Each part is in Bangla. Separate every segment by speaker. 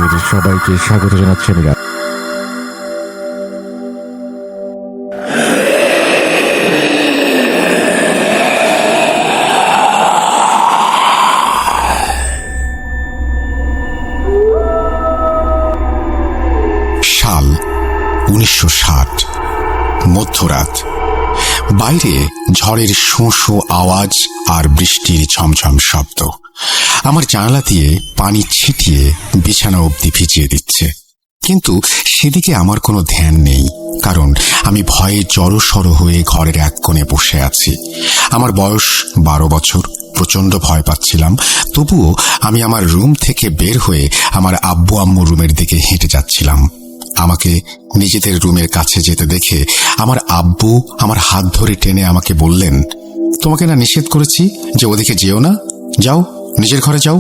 Speaker 1: আপনাদের সবাইকে স্বাগত জানাচ্ছি আমি।
Speaker 2: সাল 1960, মধ্যরাত। বাইরে ঝড়ের শোঁ শোঁ আওয়াজ আর বৃষ্টির ঝমঝম শব্দ আমার জানালা দিয়ে পানি ছিটিয়ে বিছানা অবধি ভিজিয়ে দিচ্ছে। কিন্তু সেদিকে আমার কোনো ধ্যান নেই, কারণ আমি ভয়ে জড়সড় হয়ে ঘরের এক কোণে বসে আছি। আমার বয়স 12 বছর। প্রচন্ড ভয় পাচ্ছিলাম, তবুও আমি আমার রুম থেকে বের হয়ে আমার আব্বু আম্মুর রুমের দিকে হেঁটে যাচ্ছিলাম। আমাকে নিজেদের রুমের কাছে যেতে দেখে আমার আব্বু আমার হাত ধরে টেনে আমাকে বললেন, তোমাকে না নিষেধ করেছি যে ওদিকে যেও না, যাও নিজের ঘরে যাও।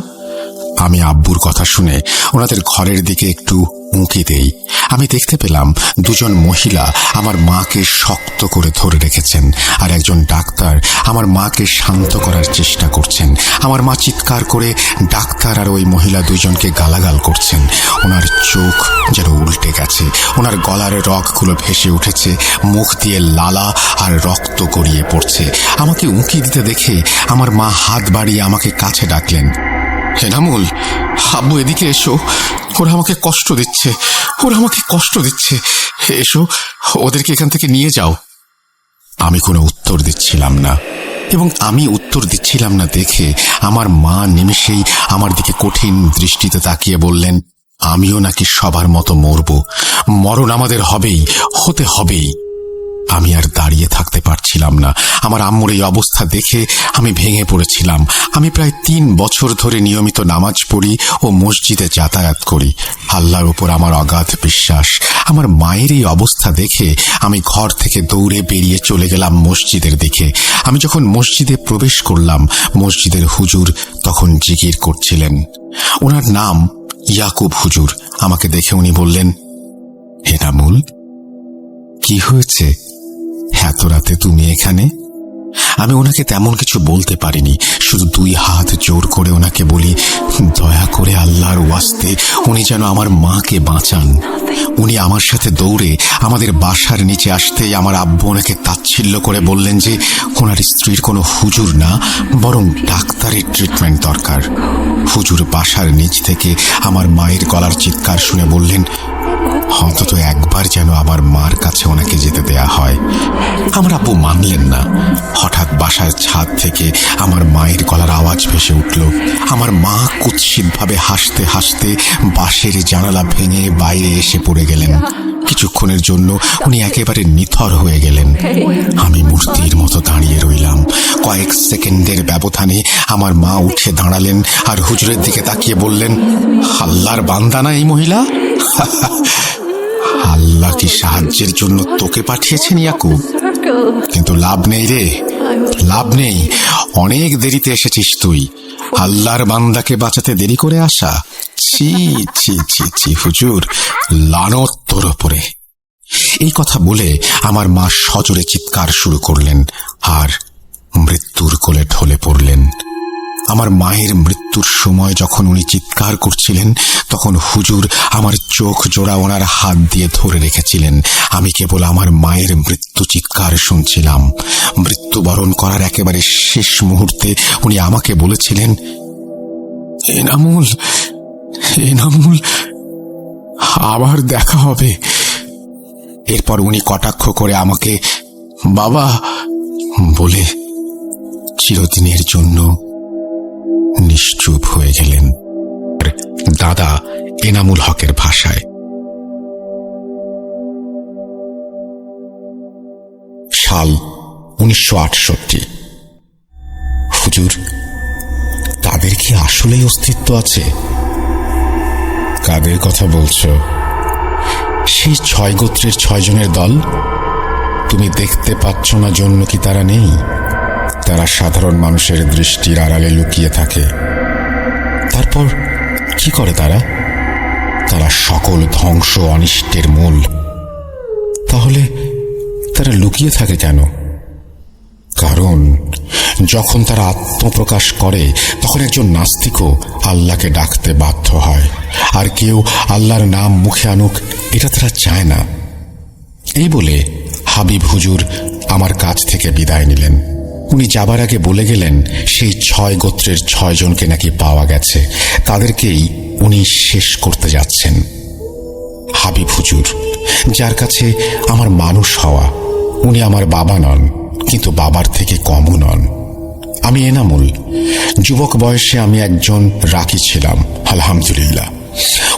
Speaker 2: আমি আব্বুর কথা শুনে ওনাদের ঘরের দিকে একটু উঁকি দেই। আমি দেখতে পেলাম দুজন মহিলা আমার মাকে শক্ত করে ধরে রেখেছেন, আর একজন ডাক্তার আমার মাকে শান্ত করার চেষ্টা করছেন। আমার মা চিৎকার করে ডাক্তার আর ওই মহিলা দুজনকে গালাগাল করছেন। ওনার চোখ যেন উল্টে গেছে, ওনার গলার রগগুলো ভেসে উঠেছে, মুখ দিয়ে লালা আর রক্ত গড়িয়ে পড়ছে। আমাকে উঁকি দিতে দেখে আমার মা হাত বাড়িয়ে আমাকে কাছে ডাকলেন, এনামুল, আব্বু এদিকে এসো, ওরা আমাকে কষ্ট দিচ্ছে, ওরা আমাকে কষ্ট দিচ্ছে, এসো ওদেরকে এখান থেকে নিয়ে যাও। আমি কোনো উত্তর দিচ্ছিলাম না, এবং আমি উত্তর দিচ্ছিলাম না দেখে আমার মা নিমেষেই আমার দিকে কঠিন দৃষ্টিতে তাকিয়ে বললেন, আমিও নাকি সবার মতো মরব, মরণ আমাদের হবেই, হতে হবেই। আমি আর দাঁড়িয়ে থাকতে পারছিলাম না। আমার আম্মুর এই অবস্থা দেখে আমি ভেঙে পড়েছিলাম। আমি প্রায় 3 বছর ধরে নিয়মিত নামাজ পড়ি ও মসজিদে যাতায়াত করি। আল্লাহর উপর আমার অগাধ বিশ্বাস। আমার মায়ের এই অবস্থা দেখে আমি ঘর থেকে দৌড়ে বেরিয়ে চলে গেলাম মসজিদের দিকে। আমি যখন মসজিদে প্রবেশ করলাম, মসজিদের হুজুর তখন জিকির করছিলেন। ওনার নাম ইয়াকুব হুজুর। আমাকে দেখে উনি বললেন, এনামুল, কি হয়েছে, এত রাতে তুমি এখানে? আমি ওনাকে তেমন কিছু বলতে পারিনি, শুধু 2 হাত জোর করে ওনাকে বলি, দয়া করে আল্লাহর ওয়াস্তে উনি যেন আমার মাকে বাঁচান। উনি আমার সাথে দৌড়ে আমাদের বাসার নিচে আসতেই আমার আব্বু ওনাকে তাচ্ছিল্য করে বললেন যে ওনার স্ত্রীর কোনো হুজুর না, বরং ডাক্তারের ট্রিটমেন্ট দরকার। হুজুর বাসার নিচ থেকে আমার মায়ের গলার চিৎকার শুনে বললেন, অন্তত একবার যেন আমার মার কাছে ওনাকে যেতে দেয়া হয়। আমার আব্বু মানলেন না। হঠাৎ বাসার ছাদ থেকে আমার মায়ের গলার আওয়াজ ভেসে উঠল। আমার মা কুৎসিতভাবে হাসতে হাসতে বাঁশের জানালা ভেঙে বাইরে এসে পড়ে গেলেন। কিছুক্ষণের জন্য উনি একেবারে নিথর হয়ে গেলেন। আমি মূর্তির মতো দাঁড়িয়ে রইলাম। কয়েক সেকেন্ডের ব্যবধানে আমার মা উঠে দাঁড়ালেন আর হুজুরের দিকে তাকিয়ে বললেন, আল্লাহর বান্দা না এই মহিলা? আল্লাহ কি সাহায্যের জন্য তোকে পাঠিয়েছেন ইয়াকুব? কিন্তু লাভ নেই রে, লাভ নেই। অনেক দেরিতে এসেছিস তুই। আল্লাহর বান্দাকে বাঁচাতে দেরি করে আসা, ছি ছি ছি ছি, হুজুর, লানত তোর ওপরে। এই কথা বলে আমার মা সজোরে চিৎকার শুরু করলেন আর মৃত্যুর কোলে ঢলে পড়লেন। আমার মায়ের মৃত্যুর সময় যখন উনি চিৎকার করছিলেন, তখন হুজুর আমার চোখ জোড়া ওনার হাত দিয়ে ধরে রেখেছিলেন। আমি কেবল আমার মায়ের মৃত্যু চিৎকার শুনছিলাম। মৃত্যুবরণ করার একেবারে শেষ মুহূর্তে উনি আমাকে বলেছিলেন, এনামুল, এনামুল, আবার দেখা হবে। এরপর উনি কটাক্ষ করে আমাকে বাবা বলে চিরদিনের জন্য নিশ্চুপ হয়ে গেলেন। দাদা এনামুল হকের ভাষায়। সাল 1968। হুজুর, তাদের কি আসলেই অস্তিত্ব আছে? কাদের কথা বলছো? সেই 6 গোত্রের 6 জনের দল। তুমি দেখতে পাচ্ছ না জন্য কি তারা নেই? তারা সাধারণ মানুষের দৃষ্টির আড়ালে লুকিয়ে থাকে। তারপর কি করে তারা? তারা সকল ধ্বংস অনিষ্টের মূল। তাহলে তারা লুকিয়ে থাকে কেন? কারণ যখন তারা আত্মপ্রকাশ করে তখন একজন নাস্তিকও আল্লাহকে ডাকতে বাধ্য হয়, আর কেউ আল্লাহর নাম মুখে আনুক এটা তারা চায় না। এই বলে হাবিব হুজুর আমার কাছ থেকে বিদায় নিলেন। উনি যাবার আগে বলে গেলেন সেই 6 গোত্রের 6 জনকে নাকি পাওয়া গেছে, তাদেরকেই উনি শেষ করতে যাচ্ছেন। হাবিব হুজুর, যার কাছে আমার মানুষ হওয়া, উনি আমার বাবা নন, কিন্তু বাবার থেকে কমও নন। আমি এনামুল। যুবক বয়সে আমি একজন রাকি ছিলাম, আলহামদুলিল্লাহ।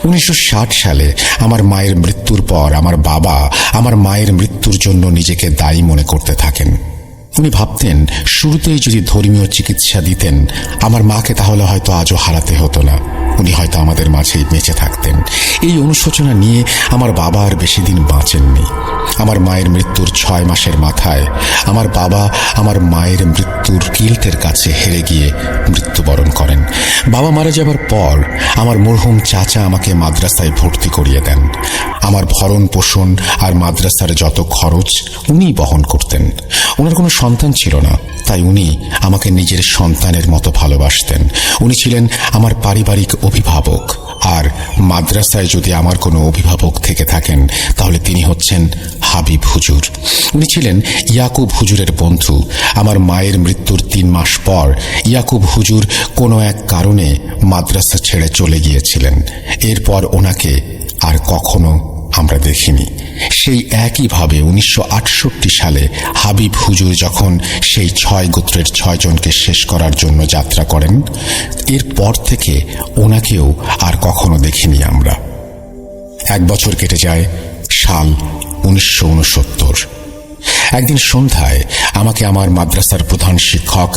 Speaker 2: 1960 সালে আমার মায়ের মৃত্যুর পর আমার বাবা আমার মায়ের মৃত্যুর জন্য নিজেকে দায়ী মনে করতে থাকেন। উনি ভাবতেন শুরুতেই যদি ধর্মীয় চিকিৎসা দিতেন আমার মাকে তাহলে হয়তো আজও হারাতে হতো না, উনি হয়তো আমাদের মাঝেই বেঁচে থাকতেন। এই অনুশোচনা নিয়ে আমার বাবা আর বেশি দিন বাঁচেননি। আমার মায়ের মৃত্যুর 6 মাসের মাথায় আমার বাবা আমার মায়ের মৃত্যুর গিল্টের কাছে হেরে গিয়ে মৃত্যুবরণ করেন। বাবা মারা যাবার পর আমার মরহুম চাচা আমাকে মাদ্রাসায় ভর্তি করিয়ে দেন। আমার ভরণ পোষণ আর মাদ্রাসার যত খরচ উনিই বহন করতেন। ওনার কোনো সন্তান ছিল না, তাই উনি আমাকে নিজের সন্তানের মতো ভালোবাসতেন। উনি ছিলেন আমার পারিবারিক অভিভাবক, আর মাদ্রাসায় যদি আমার কোনো অভিভাবক থেকে থাকেন তাহলে তিনি হচ্ছেন হাবিব হুজুর। উনি ছিলেন ইয়াকুব হুজুরের বন্ধু। আমার মায়ের মৃত্যুর 3 মাস পর ইয়াকুব হুজুর কোনো এক কারণে মাদ্রাসা ছেড়ে চলে গিয়েছিলেন। এরপর ওনাকে আর কখনো আমরা দেখিনি। সেই একইভাবে 1968 সালে হাবিব হুজুর যখন সেই 6 গোত্রের 6 জনকে শেষ করার জন্য যাত্রা করেন, এরপর থেকে ওনাকেও আর কখনো দেখিনি আমরা। 1 বছর কেটে যায়, সাল 1969। একদিন সন্ধ্যায় আমাকে আমার মাদ্রাসার প্রধান শিক্ষক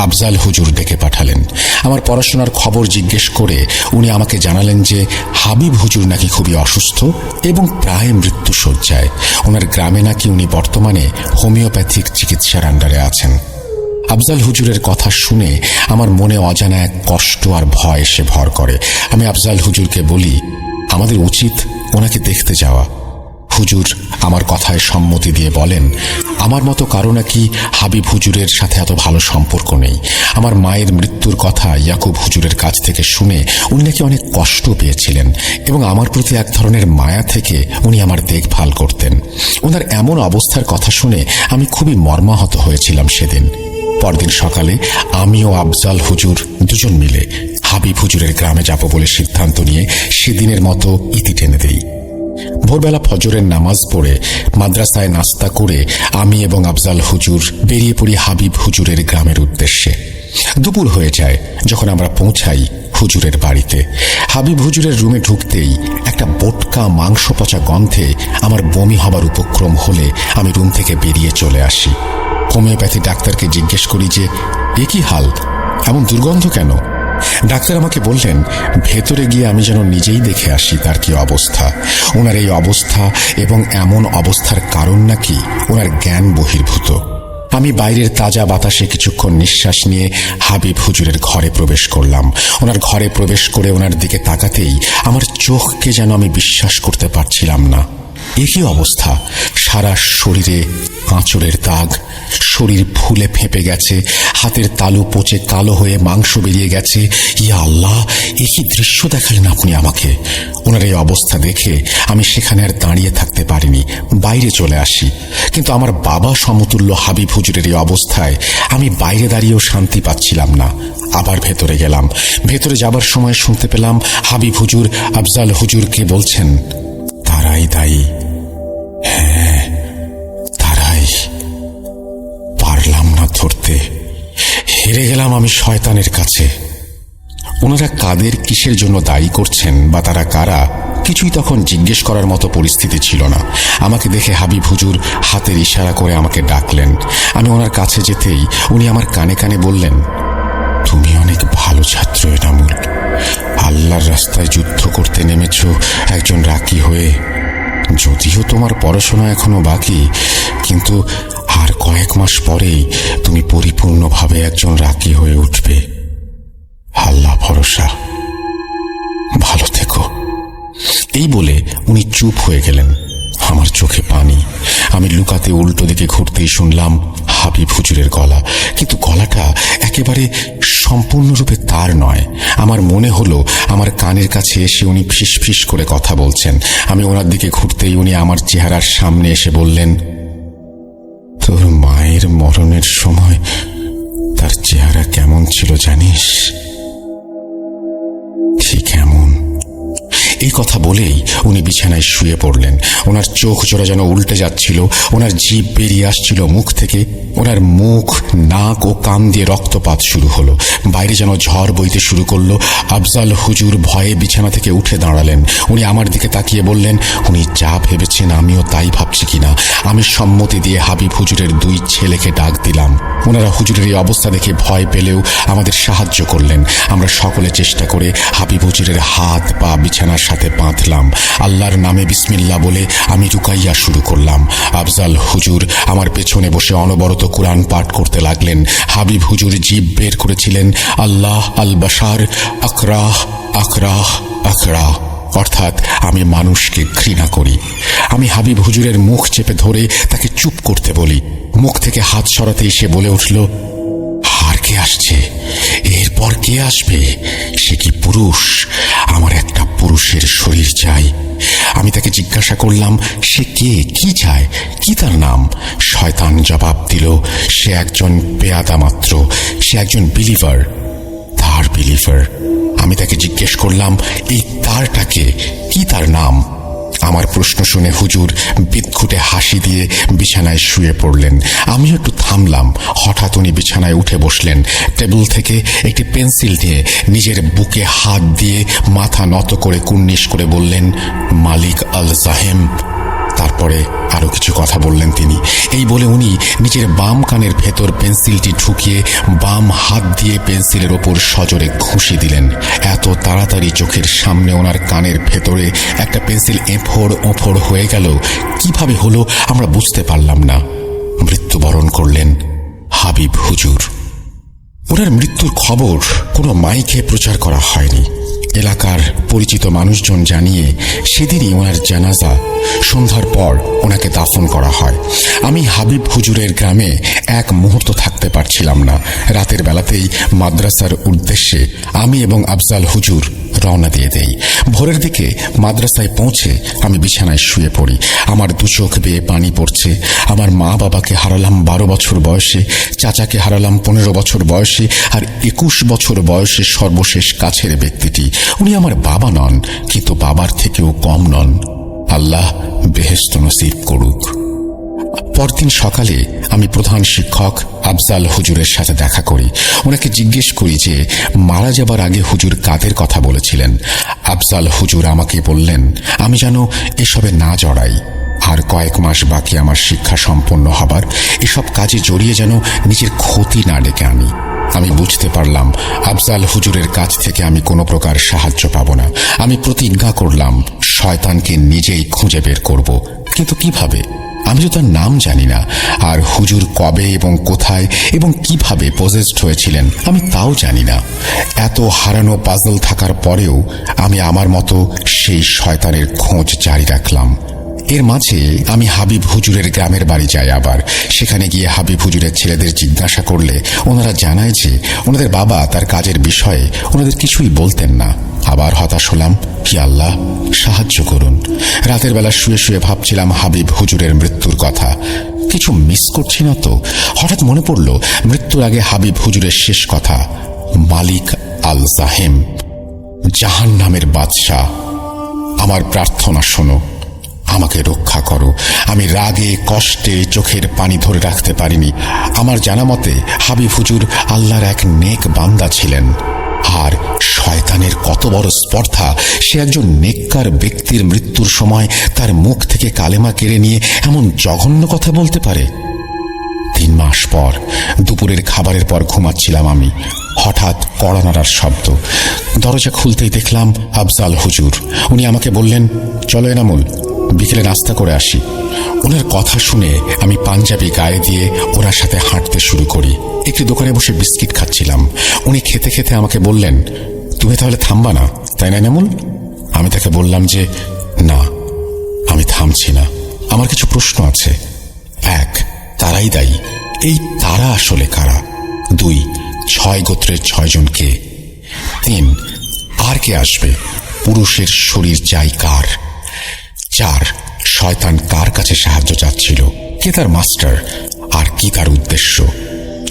Speaker 2: আফজাল হুজুর ডেকে পাঠালেন। আমার পড়াশোনার খবর জিজ্ঞেস করে উনি আমাকে জানালেন যে হাবিব হুজুর নাকি খুবই অসুস্থ এবং প্রায় মৃত্যুশয্যায়। ওনার গ্রামে নাকি উনি বর্তমানে হোমিওপ্যাথিক চিকিৎসার আন্ডারে আছেন। আফজাল হুজুরের কথা শুনে আমার মনে অজানা এক কষ্ট আর ভয় এসে ভর করে। আমি আফজাল হুজুরকে বলি, আমাদের উচিত ওনাকে দেখতে যাওয়া। হুজুর আমার কথায় সম্মতি দিয়ে বলেন, আমার মতো কারো নাকি হাবিব হুজুরের সাথে এত ভালো সম্পর্ক নেই। আমার মায়ের মৃত্যুর কথা ইয়াকুব হুজুরের কাছ থেকে শুনে উনি নাকি অনেক কষ্ট পেয়েছিলেন এবং আমার প্রতি এক ধরনের মায়া থেকে উনি আমার দেখভাল করতেন। ওনার এমন অবস্থার কথা শুনে আমি খুবই মর্মাহত হয়েছিলাম সেদিন। পরদিন সকালে আমি ও আফজাল হুজুর দুজন মিলে হাবিব হুজুরের গ্রামে যাব বলে সিদ্ধান্ত নিয়ে সেদিনের মতো ইতি টেনে দেই। ভোরবেলা ফজরের নামাজ পড়ে মাদ্রাসায় নাস্তা করে আমি এবং আফজাল হুজুর বেরিয়ে পড়ি হাবিব হুজুরের গ্রামের উদ্দেশ্যে। দুপুর হয়ে যায় যখন আমরা পৌঁছাই হুজুরের বাড়িতে। হাবিব হুজুরের রুমে ঢুকতেই একটা বোটকা মাংস পচা গন্ধে আমার বমি হবার উপক্রম হলে আমি রুম থেকে বেরিয়ে চলে আসি। হোমিওপ্যাথি ডাক্তারকে জিজ্ঞেস করি যে এ কি হাল, এমন দুর্গন্ধ কেন? ডাক্তার আমাকে বললেন ভেতরে গিয়ে আমি যেন নিজেই দেখে আসি তার কি অবস্থা। ওনার এই অবস্থা এবং এমন অবস্থার কারণ নাকি ওনার জ্ঞান বহির্ভূত। আমি বাইরের তাজা বাতাসে কিছুক্ষণ নিঃশ্বাস নিয়ে হাবিব হুজুরের ঘরে প্রবেশ করলাম। ওনার ঘরে প্রবেশ করে ওনার দিকে তাকাতেই আমার চোখকে যেন আমি বিশ্বাস করতে পারছিলাম না। একই অবস্থা, সারা শরীরে আঁচড়ের দাগ, শরীর ফুলে ফেঁপে গেছে, হাতের তালু পচে কালো হয়ে মাংস বেরিয়ে গেছে। ইয়া আল্লাহ, একই দৃশ্য দেখালেন আপনি আমাকে। ওনার এই অবস্থা দেখে আমি সেখানে আর দাঁড়িয়ে থাকতে পারিনি, বাইরে চলে আসি। কিন্তু আমার বাবা সমতুল্য হাবিব হুজুরের এই অবস্থায় আমি বাইরে দাঁড়িয়েও শান্তি পাচ্ছিলাম না। আবার ভেতরে গেলাম। ভেতরে যাবার সময় শুনতে পেলাম হাবিব হুজুর আফজাল হুজুরকে বলছেন, তারাই দায়ী, হ্যাঁ তারাই। পারলাম না ধরতে, হেরে গেলাম আমি শয়তানের কাছে। ওনারা কাদের কিসের জন্য দায়ী করছেন বা তারা কারা কিছুই তখন জিজ্ঞেস করার মতো পরিস্থিতি ছিল না। আমাকে দেখে হাবিব হুজুর হাতের ইশারা করে আমাকে ডাকলেন। আমি ওনার কাছে যেতেই উনি আমার কানে কানে বললেন, তুমি অনেক ভালো ছাত্র এনামুল। আল্লাহর রাস্তায় যুদ্ধ করতে নেমেছ একজন রাকি হয়ে। যদিও তোমার পড়াশোনা এখনো বাকি, কিন্তু আর কয়েক মাস পরেই তুমি পরিপূর্ণভাবে একজন রাকি হয়ে উঠবে। আল্লাহ ভরসা, ভালো থেকো। এই বলে উনি চুপ হয়ে গেলেন। আমার চোখে পানি। আমি লুকাতে উল্টো দিকে ঘুরতেই শুনলাম হাবিব হুজুরের গলা, কিন্তু গলাটা একেবারে সম্পূর্ণরূপে তার নয়। আমার মনে হলো আমার কানের কাছে এসে উনি ফিস ফিস করে কথা বলছেন। আমি ওনার দিকে ঘুরতেই উনি আমার চেহারার সামনে এসে বললেন, তোর মায়ের মরণের সময় তার চেহারা কেমন ছিল জানিস? ঠিক এমন। এই কথা বলেই উনি বিছানায় শুয়ে পড়লেন। ওনার চোখ জোড়া যেন উল্টে যাচ্ছিল, ওনার জিভ বেরিয়ে আসছিল মুখ থেকে, ওনার মুখ, নাক ও কান দিয়ে রক্তপাত শুরু হলো। বাইরে যেন ঝড় বইতে শুরু করলো। আফজাল হুজুর ভয়ে বিছানা থেকে উঠে দাঁড়ালেন। উনি আমার দিকে তাকিয়ে বললেন, উনি যা ভেবেছেন আমিও তাই ভাবছি কিনা। আমি সম্মতি দিয়ে হাবিব হুজুরের 2 ছেলেকে ডাক দিলাম। ওনারা হুজুরের এই অবস্থা দেখে ভয় পেলেও আমাদের সাহায্য করলেন। আমরা সকলে চেষ্টা করে হাবিব হুজুরের হাত পা বিছানার সাথে বাঁধলাম। আল্লাহর নামে বিসমিল্লাহ বলে আমি রুকাইয়া শুরু করলাম। আফজাল হুজুর আমার পেছনে বসে অনবরত কুরআন পাঠ করতে লাগলেন। হাবিব হুজুর জিভ বের করেছিলেন, আল্লাহ আল বাশার আকরাহ আকরাহ আকরাহ, অর্থাৎ আমি মানুষকে ঘৃণা করি। আমি হাবিব হুজুরের মুখ চেপে ধরে তাকে চুপ করতে বলি। মুখ থেকে হাত সরাতেই সে বলে উঠল, আর কে আসছে? এরপর কে আসবে? সে কি পুরুষ? আমার একটা পুরুষের শরীর চাই। আমি তাকে জিজ্ঞাসা করলাম, সে কে, কি চায়, কি তার নাম? শয়তান জবাব দিল, সে একজন পেয়াদা মাত্র, সে একজন বিলিভার। তার বিলিভার? আমি তাকে জিজ্ঞেস করলাম, এই তারটাকে, কি তার নাম? আমার প্রশ্ন শুনে হুজুর বিদঘুটে হাসি দিয়ে বিছানায় শুয়ে পড়লেন। আমিও একটু থামলাম। হঠাৎ উনি বিছানায় উঠে বসলেন। টেবিল থেকে একটি পেন্সিল নিয়ে নিজের বুকে হাত দিয়ে মাথা নত করে কুর্নিশ করে বললেন, মালিক আল জাহেম। তারপরে আরো কিছু কথা বললেন তিনি। এই বলে উনি নিজের বাম কানের ভেতর পেন্সিলটি ঢুকিয়ে বাম হাত দিয়ে পেন্সিলের ওপর সজোরে ঘুষি দিলেন। এত তাড়াতাড়ি চোখের সামনে ওনার কানের ভেতরে একটা পেন্সিল এঁফোড় ওঁফোড় হয়ে গেল। কিভাবে হলো আমরা বুঝতে পারলাম না। মৃত্যুবরণ করলেন হাবিব হুজুর। ওনার মৃত্যুর খবর কোনো মাইকে প্রচার করা হয়নি। এলাকার পরিচিত মানুষজন জানিয়ে সেদিনই ওনার জানাজা সন্ধ্যার পর ওনাকে দাফন করা হয়। আমি হাবিব হুজুরের গ্রামে এক মুহূর্ত থাকতে পারছিলাম না। রাতের বেলাতেই মাদ্রাসার উদ্দেশ্যে আমি এবং আফজাল হুজুর রওনা দিয়ে দেই। ভোরের দিকে মাদ্রাসায় পৌঁছে আমি বিছানায় শুয়ে পড়ি। আমার 2 চোখ বেয়ে পানি পড়ছে। আমার মা বাবাকে হারালাম 12 বছর বয়সে, চাচাকে হারালাম 15 বছর বয়সে, আর 21 বছর বয়সে সর্বশেষ কাছের ব্যক্তিটি, উনি আমার বাবা নন, কিন্তু বাবার থেকেও কম নন। আল্লাহ বেহেশত নসিব করুক। পরদিন সকালে আমি প্রধান শিক্ষক আফজাল হুজুরের সাথে দেখা করি। ওনাকে জিজ্ঞেস করি যে মারা যাবার আগে হুজুর কাদের কথা বলেছিলেন। আফজাল হুজুর আমাকে বললেন আমি যেন এসবে না জড়াই। আর কয়েক মাস বাকি আমার শিক্ষা সম্পন্ন হবার, এসব কাজে জড়িয়ে যেন নিজের ক্ষতি না ডেকে আনি। আমি বুঝতে পারলাম আফজাল হুজুরের কাছ থেকে আমি কোনো প্রকার সাহায্য পাব না। আমি প্রতিজ্ঞা করলাম শয়তানকে নিজেই খুঁজে বের করব, কিন্তু কিভাবে? আমি তো তার নাম জানি না, আর হুজুর কবে এবং কোথায় এবং কিভাবে পজেসড হয়েছিলেন আমি তাও জানি না। এত হারানো পাজল থাকার পরেও আমি আমার মতো সেই শয়তানের খোঁজ জারি রাখলাম। এর মাঝে আমি হাবিব হুজুরের গ্রামের বাড়ি যাই। আবার সেখানে গিয়ে হাবিব হুজুরের ছেলেদের জিজ্ঞাসা করলে ওনারা জানায় যে ওনাদের বাবা তার কাজের বিষয়ে ওনাদের কিছুই বলতেন না। আবার হতাশ হলাম, হি আল্লাহ সাহায্য করুন। রাতের বেলা শুয়ে শুয়ে ভাবছিলাম হাবিব হুজুরের মৃত্যুর কথা, কিছু মিস করছি না তো। হঠাৎ মনে পড়ল মৃত্যুর আগে হাবিব হুজুরের শেষ কথা, মালিক আল জাহেম, জাহান্নামের বাদশাহ, আমার প্রার্থনা শোনো, আমাকে রক্ষা করো। আমি রাগে কষ্টে চোখের পানি ধরে রাখতে পারিনি। আমার জানা মতে হাবিব হুজুর আল্লাহর এক নেক বান্দা ছিলেন। আর শয়তানের কত বড় স্পর্ধা, সে একজন নেককার ব্যক্তির মৃত্যুর সময় তার মুখ থেকে কালেমা কেড়ে নিয়ে এমন জঘন্য কথা বলতে পারে। 3 মাস পর দুপুরের খাবারের পর ঘুমাচ্ছিলাম আমি। হঠাৎ কড়া নাড়ার শব্দ। দরজা খুলতেই দেখলাম আফজাল হুজুর। উনি আমাকে বললেন, চলো এনামুল, বিকেলে নাস্তা করে আসি। ওনার কথা শুনে আমি পাঞ্জাবি গায়ে দিয়ে ওনার সাথে হাঁটতে শুরু করি। একটি দোকানে বসে বিস্কিট খাচ্ছিলাম। উনি খেতে খেতে আমাকে বললেন, তুমি তাহলে থামবা না, তাই না এনামুল? আমি তাকে বললাম যে না, আমি থামছি না, আমার কিছু প্রশ্ন আছে। 1, তারাই দায়ী, এই তারা আসলে কারা? 2, 6 গোত্রের 6 জনকে। 3, আর কে আসবে? পুরুষের শরীর চাই কার? 4, শয়তান কার কাছে সাহায্য চাচ্ছিল? কে তার মাস্টার? আর কি তার উদ্দেশ্য?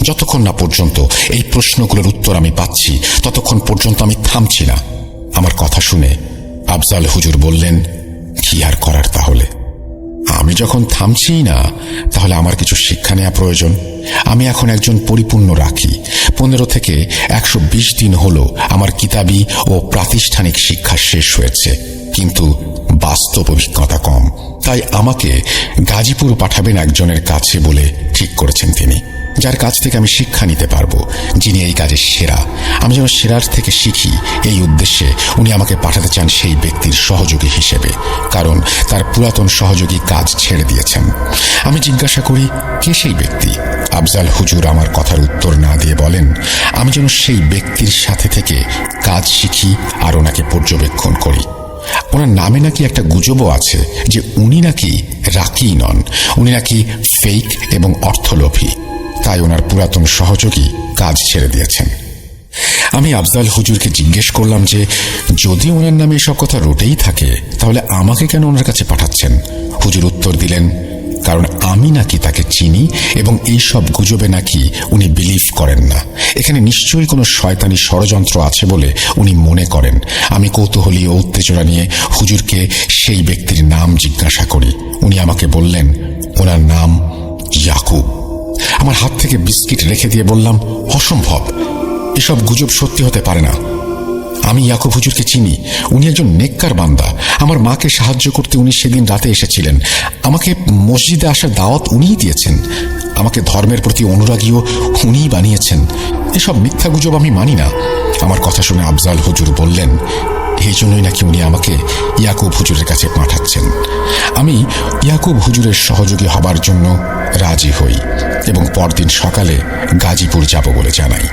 Speaker 2: যতক্ষণ না পর্যন্ত এই প্রশ্নগুলোর উত্তর আমি পাচ্ছি, ততক্ষণ পর্যন্ত আমি থামছি না। আমার কথা শুনে আফজাল হুজুর বললেন, কি আর করার তাহলে? আমি যখন থামছি না, তাহলে আমার কিছু শিক্ষা নেওয়া প্রয়োজন। আমি এখন একজন পরিপূর্ণ রাখি। 15 থেকে 120 দিন হলো আমার কিতাবী ও প্রাতিষ্ঠানিক শিক্ষা শেষ হয়েছে, কিন্তু বাস্তব অভিজ্ঞতা কম। তাই আমাকে গাজীপুর পাঠাবেন একজনের কাছে বলে ঠিক করেছেন তিনি, যার কাছ থেকে আমি শিক্ষা নিতে পারবো, যিনি এই কাজে সেরা। আমি যেন সেরার থেকে শিখি, এই উদ্দেশ্যে উনি আমাকে পাঠাতে চান সেই ব্যক্তির সহযোগী হিসেবে, কারণ তার পুরাতন সহযোগী কাজ ছেড়ে দিয়েছেন। আমি জিজ্ঞাসা করি, কে সেই ব্যক্তি? আফজাল হুজুর আমার কথার উত্তর না দিয়ে বলেন, আমি যেন সেই ব্যক্তির সাথে থেকে কাজ শিখি আর ওনাকে পর্যবেক্ষণ করি। ওনার নামে নাকি একটা গুজবও আছে যে উনি নাকি রাকি নন, উনি নাকি ফেক এবং অর্থলোভী। তাই ওনার পুরাতন সহযোগী কাজ ছেড়ে দিয়েছেন। আমি আফজাল হুজুরকে জিজ্ঞেস করলাম যে যদি ওনার নামে এসব কথা রটেই থাকে, তাহলে আমাকে কেন ওনার কাছে পাঠাচ্ছেন? হুজুর উত্তর দিলেন, কারণ আমি নাকি তাকে চিনি এবং এই সব গুজবে নাকি উনি বিলিভ করেন না। এখানে নিশ্চয়ই কোনো শয়তানি ষড়যন্ত্র আছে বলে উনি মনে করেন। আমি কৌতূহলী ও উত্তেজনা নিয়ে হুজুরকে সেই ব্যক্তির নাম জিজ্ঞাসা করি। উনি আমাকে বললেন, ওনার নাম ইয়াকুব। আমার হাত থেকে বিস্কিট রেখে দিয়ে বললাম, অসম্ভব, এসব গুজব সত্যি হতে পারে না। আমি ইয়াকুব হুজুরকে চিনি, উনি একজন নেককার বান্দা। আমার মাকে সাহায্য করতে উনি সেদিন রাতে এসেছিলেন। আমাকে মসজিদে আসার দাওয়াত উনিই দিয়েছেন। আমাকে ধর্মের প্রতি অনুরাগীও উনিই বানিয়েছেন। এসব মিথ্যা গুজব আমি মানি না। আমার কথা শুনে আফজাল হুজুর বললেন, এই জন্যই নাকি উনি আমাকে ইয়াকুব হুজুরের কাছে পাঠাচ্ছেন। আমি ইয়াকুব হুজুরের সহযোগী হবার জন্য রাজি হই এবং পরদিন সকালে গাজীপুর যাব বলে জানাই।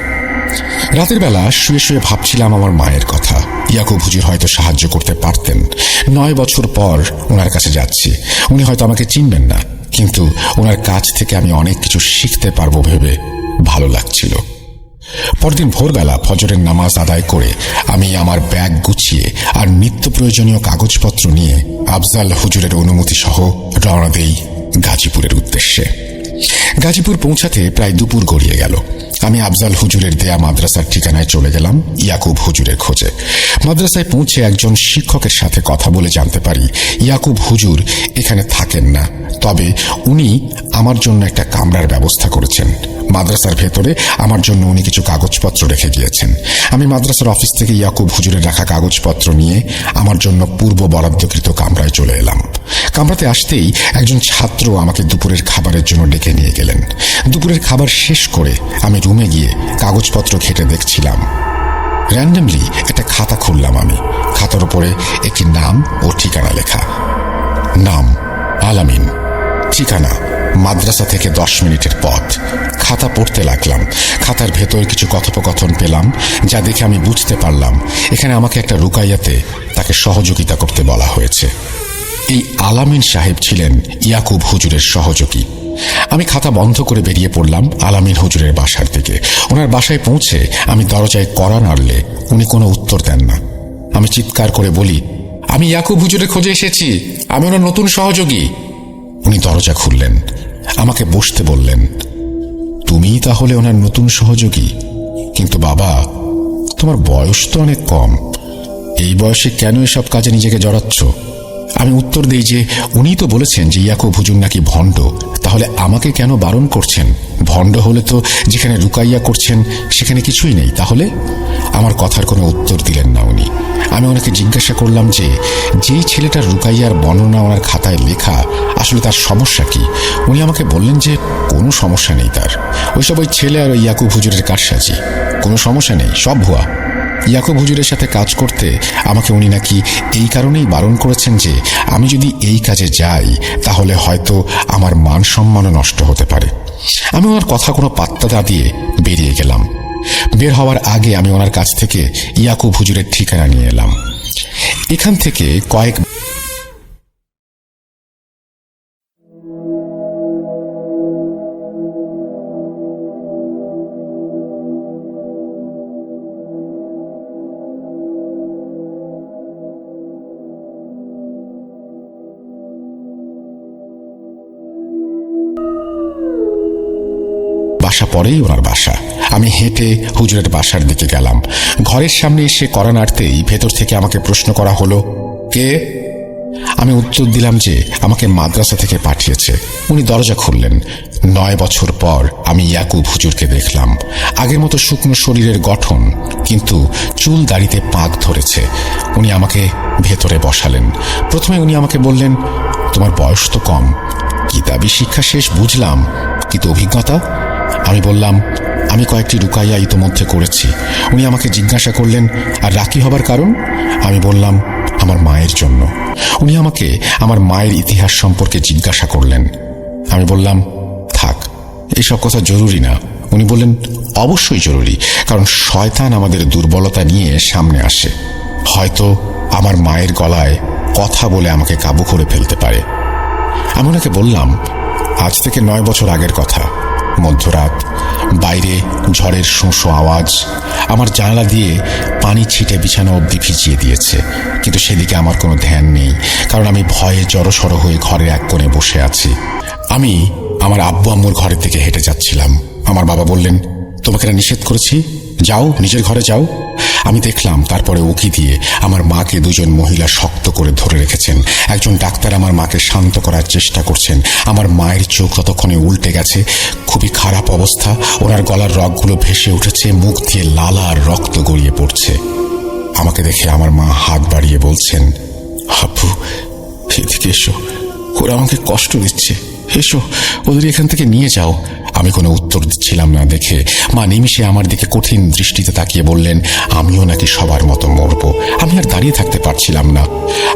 Speaker 2: রাতের বেলা শুয়ে শুয়ে ভাবছিলাম আমার মায়ের কথা। ইয়াকুব হুজুর হয়তো সাহায্য করতে পারতেন। 9 বছর পর ওনার কাছে যাচ্ছি। উনি হয়তো আমাকে চিনবেন না, কিন্তু ওনার কাছ থেকে আমি অনেক কিছু শিখতে পারবো ভেবে ভালো লাগছিল। পরদিন ভোরবেলা ফজরের নামাজ আদায় করে আমি আমার ব্যাগ গুছিয়ে আর নিত্য প্রয়োজনীয় কাগজপত্র নিয়ে আফজাল হুজুরের অনুমতি সহ রওনা দেই গাজীপুরের উদ্দেশ্যে। গাজীপুর পৌঁছাতে প্রায় দুপুর গড়িয়ে গেল। আমি আফজাল হুজুরের দেয়া মাদ্রাসার ঠিকানায় চলে গেলাম ইয়াকুব হুজুরের খোঁজে। মাদ্রাসায় পৌঁছে একজন শিক্ষকের সাথে কথা বলে জানতে পারি ইয়াকুব হুজুর এখানে থাকেন না, তবে উনি আমার জন্য একটা কামরার ব্যবস্থা করেছেন। মাদ্রাসার ভেতরে আমার জন্য উনি কিছু কাগজপত্র রেখে গিয়েছেন। আমি মাদ্রাসার অফিস থেকে ইয়াকুব হুজুরের রাখা কাগজপত্র নিয়ে আমার জন্য পূর্ব বরাদ্দকৃত কামরায় চলে এলাম। কামরাতে আসতেই একজন ছাত্র আমাকে দুপুরের খাবারের জন্য ডেকে নিয়ে গেলেন। দুপুরের খাবার শেষ করে আমি রুমে গিয়ে কাগজপত্র ঘেঁটে দেখছিলাম। র্যান্ডমলি একটা খাতা খুললাম আমি। খাতার উপরে একটি নাম ও ঠিকানা লেখা। নাম আলামিন, ঠিকানা মাদ্রাসা থেকে 10 মিনিটের পথ। খাতা পড়তে লাগলাম। খাতার ভেতর কিছু কথোপকথন পেলাম, যা দেখে আমি বুঝতে পারলাম এখানে আমাকে একটা রুকাইয়াতে তাকে সহযোগিতা করতে বলা হয়েছে। এই আলামিন সাহেব ছিলেন ইয়াকুব হুজুরের সহযোগী। আমি খাতা বন্ধ করে বেরিয়ে পড়লাম আলামিন হুজুরের বাসার দিকে। ওনার বাসায় পৌঁছে আমি দরজায় কড়া নাড়লে উনি কোনো উত্তর দেন না। আমি চিৎকার করে বলি, আমি ইয়াকুব হুজুরের খোঁজে এসেছি, আমি ওনার নতুন সহযোগী। উনি দরজা খুললেন, আমাকে বসতে বললেন। তুমিই তাহলে ওনার নতুন সহযোগী? কিন্তু বাবা, তোমার বয়স তো অনেক কম, এই বয়সে কেন এসব কাজে নিজেকে জড়াচ্ছ? আমি উত্তর দিই যে উনিই তো বলেছেন যে ইয়াকুব হুজুর নাকি ভণ্ড, তাহলে আমাকে কেন বারণ করছেন? ভণ্ড হলে তো যেখানে রুকাইয়া করছেন সেখানে কিছুই নেই। তাহলে আমার কথার কোনো উত্তর দিলেন না উনি। আমি ওনাকে জিজ্ঞাসা করলাম যে যেই ছেলেটার রুকাইয়ার বর্ণনা ওনার খাতায় লেখা, আসলে তার সমস্যা কি? উনি আমাকে বললেন যে কোনো সমস্যা নেই তার, ওইসব ওই ছেলে আর ওই ইয়াকুব হুজুরের কারসাজি, কোনো সমস্যা নেই, সব ভুয়া। ইয়াকুব হুজুরের সাথে কাজ করতে আমাকে উনি নাকি এই কারণেই বারণ করেছেন যে আমি যদি এই কাজে যাই তাহলে হয়তো আমার মান সম্মানও নষ্ট হতে পারে। আমি ওনার কথা কোনো পাত্তা না দিয়ে বেরিয়ে গেলাম। বের হওয়ার আগে আমি ওনার কাছ থেকে ইয়াকুব হুজুরের ঠিকানা নিয়ে এলাম। এখান থেকে কয়েক আসা পরেই ওনার বাসা। আমি হেঁটে হুজুরের বাসার দিকে গেলাম। ঘরের সামনে এসে কড়া নাড়তেই ভেতর থেকে আমাকে প্রশ্ন করা হলো, কে? আমি উত্তর দিলাম যে আমাকে মাদ্রাসা থেকে পাঠিয়েছে। উনি দরজা খুললেন। 9 বছর পর আমি ইয়াকুব হুজুরকে দেখলাম। আগের মতো শুকনো শরীরের গঠন, কিন্তু চুল দাড়িতে পাক ধরেছে। উনি আমাকে ভেতরে বসালেন। প্রথমে উনি আমাকে বললেন, তোমার বয়স তো কম, কিতাবি শিক্ষা শেষ বুঝলাম, কিন্তু অভিজ্ঞতা? আমি বললাম, আমি কয়েকটি রুকাইয়া ইতোমধ্যে করেছি। উনি আমাকে জিজ্ঞাসা করলেন, আর রাকি হবার কারণ? আমি বললাম, আমার মায়ের জন্য। উনি আমাকে আমার মায়ের ইতিহাস সম্পর্কে জিজ্ঞাসা করলেন। আমি বললাম, থাক, এসব কথা জরুরি না। উনি বললেন, অবশ্যই জরুরি, কারণ শয়তান আমাদের দুর্বলতা নিয়ে সামনে আসে। হয়তো আমার মায়ের গলায় কথা বলে আমাকে কাবু করে ফেলতে পারে। আমি ওনাকে বললাম, আজ থেকে 9 বছর আগের কথা। মধ্যরাত, বাইরে ঝড়ের শোঁশো আওয়াজ আমার জানালা দিয়ে পানি ছিটে বিছানা অবধি ভিজিয়ে দিয়েছে, কিন্তু সেদিকে আমার কোনো ধ্যান নেই, কারণ আমি ভয়ে জড়সড় হয়ে ঘরের এক কোণে বসে আছি। আমি আমার আব্বু আম্মুর ঘরের দিকে হেঁটে যাচ্ছিলাম। আমার বাবা বললেন, তোমাকে না নিষেধ করেছি, যাও, নিজের ঘরে যাও। আমি দেখলাম তারপরে উকি দিয়ে আমার মাকে 2জন মহিলা শক্ত করে ধরে রেখেছেন। একজন ডাক্তার আমার মাকে শান্ত করার চেষ্টা করছেন। আমার মায়ের চোখ ততক্ষণে উল্টে গেছে, খুবই খারাপ অবস্থা। ওনার গলার রগগুলো ভেসে উঠেছে, মুখ দিয়ে লালা আর রক্ত গড়িয়ে পড়ছে। আমাকে দেখে আমার মা হাত বাড়িয়ে বলছেন, আব্বু, এদিকে এসো, ওরা আমাকে কষ্ট দিচ্ছে, এসো, ওদের এখান থেকে নিয়ে যাও। আমি কোনো উত্তর দিচ্ছিলাম না দেখে মা নিমিষে আমার দিকে কঠিন দৃষ্টিতে তাকিয়ে বললেন, আমিও নাকি সবার মতো মরব। আমি আর দাঁড়িয়ে থাকতে পারছিলাম না।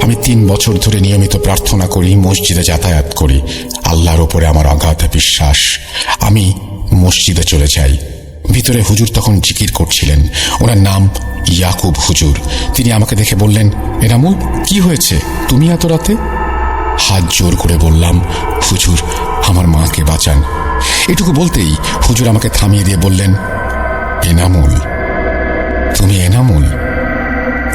Speaker 2: আমি 3 বছর ধরে নিয়মিত প্রার্থনা করি, মসজিদে যাতায়াত করি। আল্লাহর ওপরে আমার অগাধ বিশ্বাস। আমি মসজিদে চলে যাই। ভিতরে হুজুর তখন জিকির করছিলেন। ওনার নাম ইয়াকুব হুজুর। তিনি আমাকে দেখে বললেন, এনামুল, কি হয়েছে, তুমি এত রাতে? হাত জোর করে বললাম, হুজুর, আমার মাকে বাঁচান। এটুকু বলতেই হুজুর আমাকে থামিয়ে দিয়ে বললেন, এনামুল, তুমি এনামুল?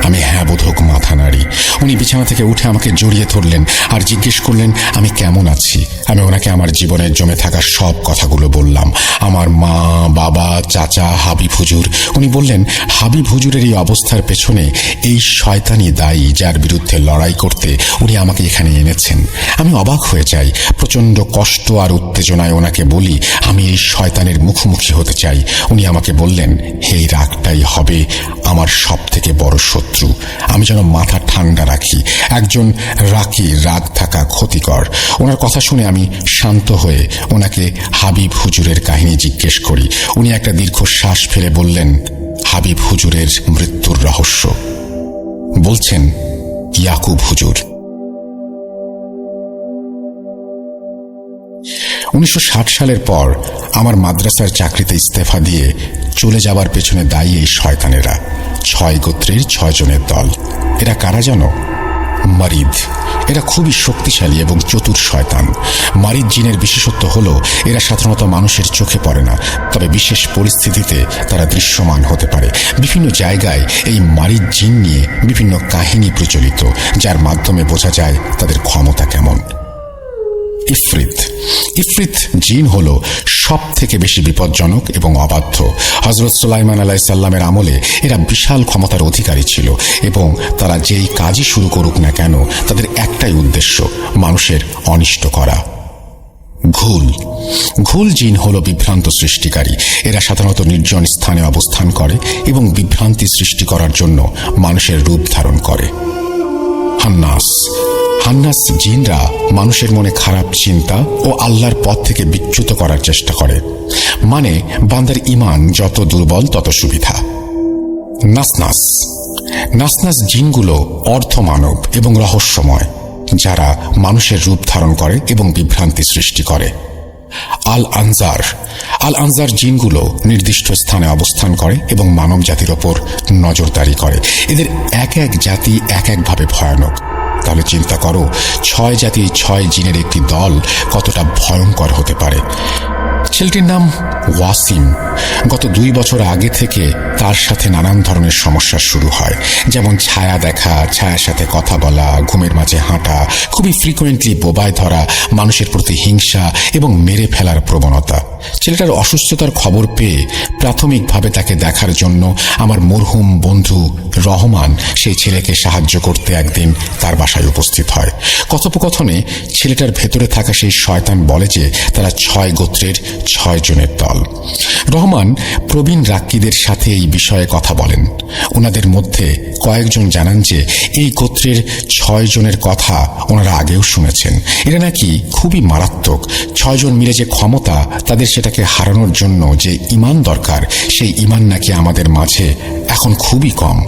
Speaker 2: আমি হ্যাঁ বোধক মাথা নাড়ি। উনি বিছানা থেকে উঠে আমাকে জড়িয়ে ধরলেন আর জিজ্ঞেস করলেন আমি কেমন আছি। আমি ওনাকে আমার জীবনের জমে থাকা সব কথাগুলো বললাম। আমার মা, বাবা, চাচা, হাবিব হুজুর। উনি বললেন, হাবিব হুজুরের এই অবস্থার পেছনে এই শয়তানি দায়ী, যার বিরুদ্ধে লড়াই করতে উনি আমাকে এখানে এনেছেন। আমি অবাক হয়ে যাই। প্রচণ্ড কষ্ট আর উত্তেজনায় ওনাকে বলি, আমি এই শয়তানের মুখোমুখি হতে চাই। উনি আমাকে বললেন, এই রাগটাই হবে আমার সব থেকে বড় শত্রু। আমি যেন মাথা ঠান্ডা রাখি। একজন রাকি রাগ থাকা ক্ষতিকর। ওনার কথা শুনে আমি শান্ত হয়ে ওনাকে হাবিব হুজুরের কাহিনী জিজ্ঞেস করি। উনি একটা দীর্ঘশ্বাস ফেলে বললেন, হাবিব হুজুরের মৃত্যুর রহস্য। বলছেন, ইয়াকুব হুজুর। 1960 সালের পর আমার মাদ্রাসার চাকরিতে ইস্তফা দিয়ে চলে যাবার পেছনে দায়ী এই শয়তানেরা। 6 গোত্রের 6 জনের দল। এরা কারা জানো? মারিদ। এরা খুবই শক্তিশালী এবং চতুর শয়তান। মারিদ জিনের বিশেষত্ব হলো এরা সাধারণত মানুষের চোখে পড়ে না, তবে বিশেষ পরিস্থিতিতে তারা দৃশ্যমান হতে পারে। বিভিন্ন জায়গায় এই মারিদ জিন নিয়ে বিভিন্ন কাহিনী প্রচলিত, যার মাধ্যমে বোঝা যায় তাদের ক্ষমতা কেমন। ইফরিত। ইফরিত জিন হল সব থেকে বেশি বিপজ্জনক এবং অবাধ্য। হযরত সুলাইমান আলাইহিস সালামের আমলে এরা বিশাল ক্ষমতার অধিকারী ছিল এবং তারা যেই কাজই শুরু করুক না কেন, তাদের একটাই উদ্দেশ্য, মানুষের অনিষ্ট করা। ঘুল। ঘুল জিন হল বিভ্রান্ত সৃষ্টিকারী। এরা সাধারণত নির্জন স্থানে অবস্থান করে এবং বিভ্রান্তি সৃষ্টি করার জন্য মানুষের রূপ ধারণ করে। হান্নাস। হান্নাস জিনরা মানুষের মনে খারাপ চিন্তা ও আল্লাহর পথ থেকে বিচ্যুত করার চেষ্টা করে, মানে বান্দার ঈমান যত দুর্বল তত সুবিধা। নাসনাস। নাসনাস জিনগুলো অর্ধমানব এবং রহস্যময়, যারা মানুষের রূপ ধারণ করে এবং বিভ্রান্তি সৃষ্টি করে। আল আনজার। আল আনজার জিনগুলো নির্দিষ্ট স্থানে অবস্থান করে এবং মানব জাতির ওপর নজরদারি করে। এদের এক এক জাতি এক একভাবে ভয়ানক। তাহলে চিন্তা করো, 6 জাতির 6 জিনের একটি দল কতটা ভয়ঙ্কর হতে পারে। ছেলেটির নাম ওয়াসিম। গত 2 বছর আগে থেকে তার সাথে নানান ধরনের সমস্যা শুরু হয়, যেমন ছায়া দেখা, ছায়ার সাথে কথা বলা, ঘুমের মাঝে হাঁটা, খুবই ফ্রিকোয়েন্টলি বোবায় ধরা, মানুষের প্রতি হিংসা এবং মেরে ফেলার প্রবণতা। ছেলেটার অসুস্থতার খবর পেয়ে প্রাথমিকভাবে তাকে দেখার জন্য আমার মরহুম বন্ধু রহমান সেই ছেলেকে সাহায্য করতে একদিন তার বাসায় উপস্থিত হয়। কথোপকথনে ছেলেটার ভেতরে থাকা সেই শয়তান বলে যে তারা 6 গোত্রের 6 জনের দল। রহমান প্রবীণ রাক্কিদের সাথে এই বিষয়ে কথা বলেন। ওনাদের মধ্যে কয়েকজন জানান যে এই গোত্রের 6 জনের কথা ওনারা আগেও শুনেছেন। এরা নাকি খুবই মারাত্মক। 6 জন মিলে যে ক্ষমতা তাদের, সেটাকে হারানোর জন্য যে ঈমান দরকার, সেই ঈমান নাকি আমাদের মাঝে এখন খুবই কম।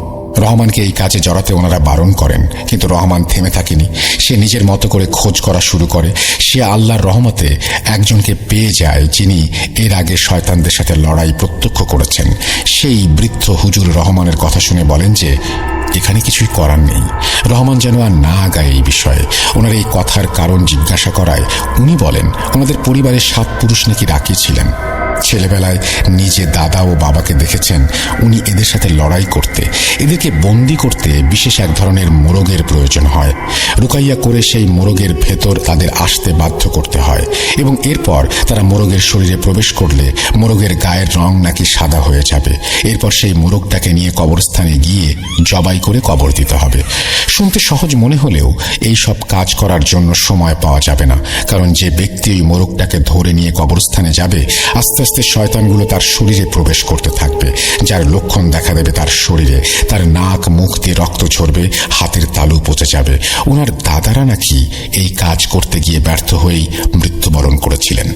Speaker 2: রহমানকে এই কাজে জড়াতে ওনারা বারণ করেন, কিন্তু রহমান থেমে থাকেনি। সে নিজের মতো করে খোঁজ করা শুরু করে। সে আল্লাহর রহমতে একজনকে পেয়ে যায় যিনি এর আগে শয়তানদের সাথে লড়াই প্রত্যক্ষ করেছেন। সেই বৃদ্ধ হুজুর রহমানের কথা শুনে বলেন যে এখানে কিছুই করার নেই। রহমান যেন আর না আগায় এই বিষয়ে। ওনার এই কথার কারণ জিজ্ঞাসা করায় উনি বলেন ওনাদের পরিবারের 7 পুরুষ নাকি রাকি ছিলেন। ছেলেবেলায় নিজে দাদা ও বাবাকে দেখেছেন উনি এদের সাথে লড়াই করতে। এদেরকে বন্দি করতে বিশেষ এক ধরনের মোরগের প্রয়োজন হয়। রুকাইয়া করে সেই মোরগের ভেতর তাদের আসতে বাধ্য করতে হয় এবং এরপর তারা মোরগের শরীরে প্রবেশ করলে মোরগের গায়ের রং নাকি সাদা হয়ে যাবে। এরপর সেই মোরগটাকে নিয়ে কবরস্থানে গিয়ে জবাই করে কবর দিতে হবে। শুনতে সহজ মনে হলেও এই সব কাজ করার জন্য সময় পাওয়া যাবে না, কারণ যে ব্যক্তি ওই মোরগটাকে ধরে নিয়ে কবরস্থানে যাবে আস্তে আস্তে শয়তানগুলো তার শরীরে প্রবেশ করতে থাকবে, যার লক্ষণ দেখা দেবে তার শরীরে। তার নাক মুখ দিয়ে রক্ত ঝরবে, হাতের তালু পচে যাবে। ওনার দাদারা নাকি এই কাজ করতে গিয়ে ব্যর্থ হয়েই মৃত্যুবরণ করেছিলেন।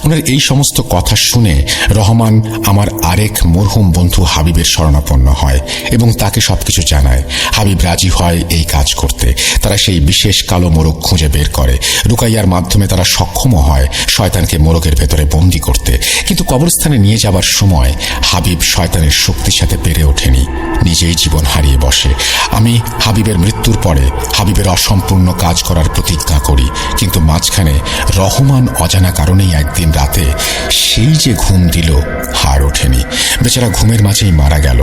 Speaker 2: ওনার এই সমস্ত কথা শুনে রহমান আমার আরেক মরহুম বন্ধু হাবিবের শরণাপন্ন হয় এবং তাকে সবকিছু জানায়। হাবিব রাজি হয় এই কাজ করতে। তারা সেই বিশেষ কালো মোরগ খুঁজে বের করে। রুকাইয়ার মাধ্যমে তারা সক্ষমও হয় শয়তানকে মোরগের ভেতরে বন্দি করতে। কিন্তু কবরস্থানে নিয়ে যাবার সময় হাবিব শয়তানের শক্তির সাথে পেরে ওঠেনি, নিজেই জীবন হারিয়ে বসে। আমি হাবিবের মৃত্যুর পরে হাবিবের অসম্পূর্ণ কাজ করার প্রতিজ্ঞা করি, কিন্তু মাঝখানে রহমান অজানা কারণেই একদিন রাতে সেই যে ঘুম দিল হার ওঠেনি। বেচারা ঘুমের মাঝেই মারা গেল।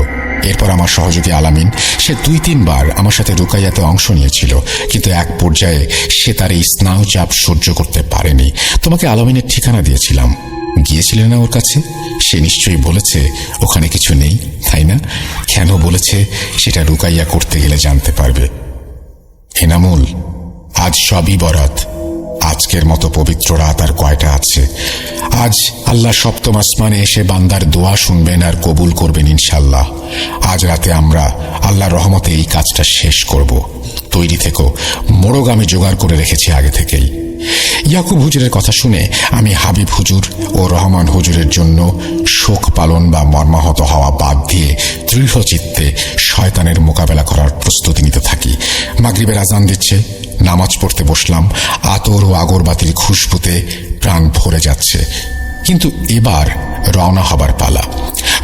Speaker 2: এরপর আমার সহযোগী আলামিন, সে 2-3 বার আমার সাথে রুকাইয়াতে অংশ নিয়েছিল, কিন্তু এক পর্যায়ে সে তার এই স্নায়ু চাপ সহ্য করতে পারেনি। তোমাকে আলামিনের ঠিকানা দিয়েছিলাম, গিয়েছিলে না ওর কাছে? সে নিশ্চয়ই বলেছে ওখানে কিছু নেই, তাই না? কেন বলেছে সেটা রুকাইয়া করতে গেলে জানতে পারবে। এনামুল, আজ সবই বরাত। আজকের মতো পবিত্র রাত আর কয়টা আছে? আজ আল্লাহ 7ম আসমানে এসে বান্দার দোয়া শুনবেন আর কবুল করবেন ইনশাল্লাহ। আজ রাতে আমরা আল্লাহর রহমতে এই কাজটা শেষ করব। তৈরি থেকো, মোরগ আমি জোগাড় করে রেখেছি আগে থেকেই। ইয়াকুব হুজুরের কথা শুনে আমি হাবিব হুজুর ও রহমান হুজুরের জন্য শোক পালন বা মর্মাহত হওয়া বাদ দিয়ে দৃঢ় চিত্তে শয়তানের মোকাবেলা করার প্রস্তুতি নিতে থাকি। মাগরিবের আজান দিচ্ছে, নামাজ পড়তে বসলাম। আতর ও আগরবাতির খুশবুতে প্রাণ ভরে যাচ্ছে। কিন্তু এবার রওনা হবার পালা।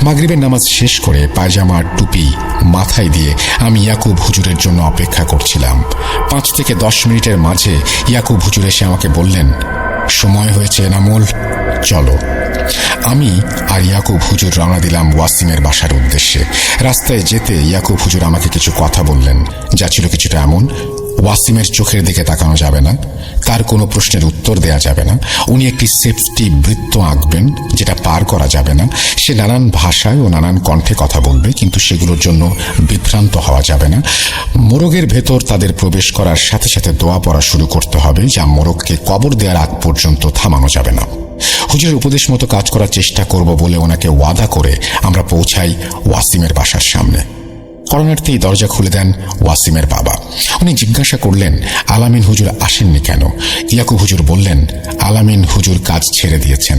Speaker 2: মাগরিবের নামাজ শেষ করে পায়জামা টুপি মাথায় দিয়ে আমি ইয়াকুব হুজুরের জন্য অপেক্ষা করছিলাম। 5 থেকে 10 মিনিটের মাঝে ইয়াকুব হুজুর এসে আমাকে বললেন, সময় হয়েছে এনামুল, চলো। আমি আর ইয়াকুব হুজুর রওনা দিলাম ওয়াসিমের বাসার উদ্দেশ্যে। রাস্তায় যেতে ইয়াকুব হুজুর আমাকে কিছু কথা বললেন, যা ছিল কিছুটা এমন: ওয়াসিমের চোখের দিকে তাকানো যাবে না, তার কোনো প্রশ্নের উত্তর দেয়া যাবে না, উনি একটি সেফটি বৃত্ত আঁকবেন যেটা পার করা যাবে না। সে নানান ভাষায় ও নানান কণ্ঠে কথা বলবে, কিন্তু সেগুলোর জন্য বিভ্রান্ত হওয়া যাবে না। মোরগের ভেতর তাদের প্রবেশ করার সাথে সাথে দোয়া পড়া শুরু করতে হবে, যা মোরগকে কবর দেওয়ার আগ পর্যন্ত থামানো যাবে না। হুজুরের উপদেশ মতো কাজ করার চেষ্টা করব বলে ওনাকে ওয়াদা করে আমরা পৌঁছাই ওয়াসিমের বাসার সামনে। করোনার্থেই দরজা খুলে দেন ওয়াসিমের বাবা। উনি জিজ্ঞাসা করলেন, আলামিন হুজুর আসেননি কেন? ইয়াকুব হুজুর বললেন, আলামিন হুজুর কাজ ছেড়ে দিয়েছেন।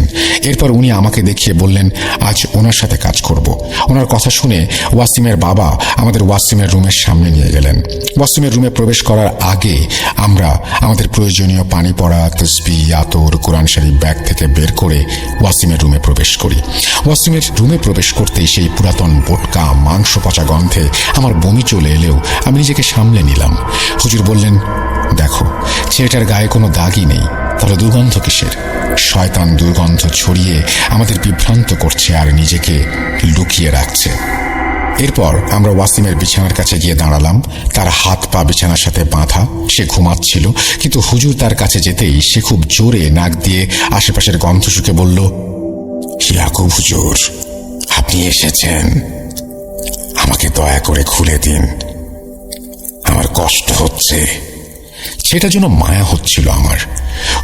Speaker 2: এরপর উনি আমাকে দেখিয়ে বললেন, আজ ওনার সাথে কাজ করব। ওনার কথা শুনে ওয়াসিমের বাবা আমাদের ওয়াসিমের রুমের সামনে নিয়ে গেলেন। ওয়াসিমের রুমে প্রবেশ করার আগে আমরা আমাদের প্রয়োজনীয় পানি পড়া, তসবিহ, আতর, কোরআন শরীফ ব্যাগ থেকে বের করে ওয়াসিমের রুমে প্রবেশ করি। ওয়াসিমের রুমে প্রবেশ করতেই সেই পুরাতন বোটকা মাংস পচা গন্ধে আমার বমি চলে এলেও আমি নিজেকে সামলে নিলাম। হুজুর বললেন, দেখো ছেলেটার গায়ে কোনো দাগই নেই, তাহলে দুর্গন্ধ কিসের? শয়তান দুর্গন্ধ ছড়িয়ে আমাদের বিভ্রান্ত করছে আর নিজেকে লুকিয়ে রাখছে। এরপর আমরা ওয়াসিমের বিছানার কাছে গিয়ে দাঁড়ালাম। তার হাত পা বিছানার সাথে বাঁধা, সে ঘুমাচ্ছিল, কিন্তু হুজুর তার কাছে যেতেই সে খুব জোরে নাক দিয়ে আশেপাশের গন্ধ শুকে বলল, ইয়াকুব হুজুর, আপনি এসেছেন, আমাকে দয়া করে খুলে দিন, আমার কষ্ট হচ্ছে। সেটা যেন মায়া হচ্ছিল আমার।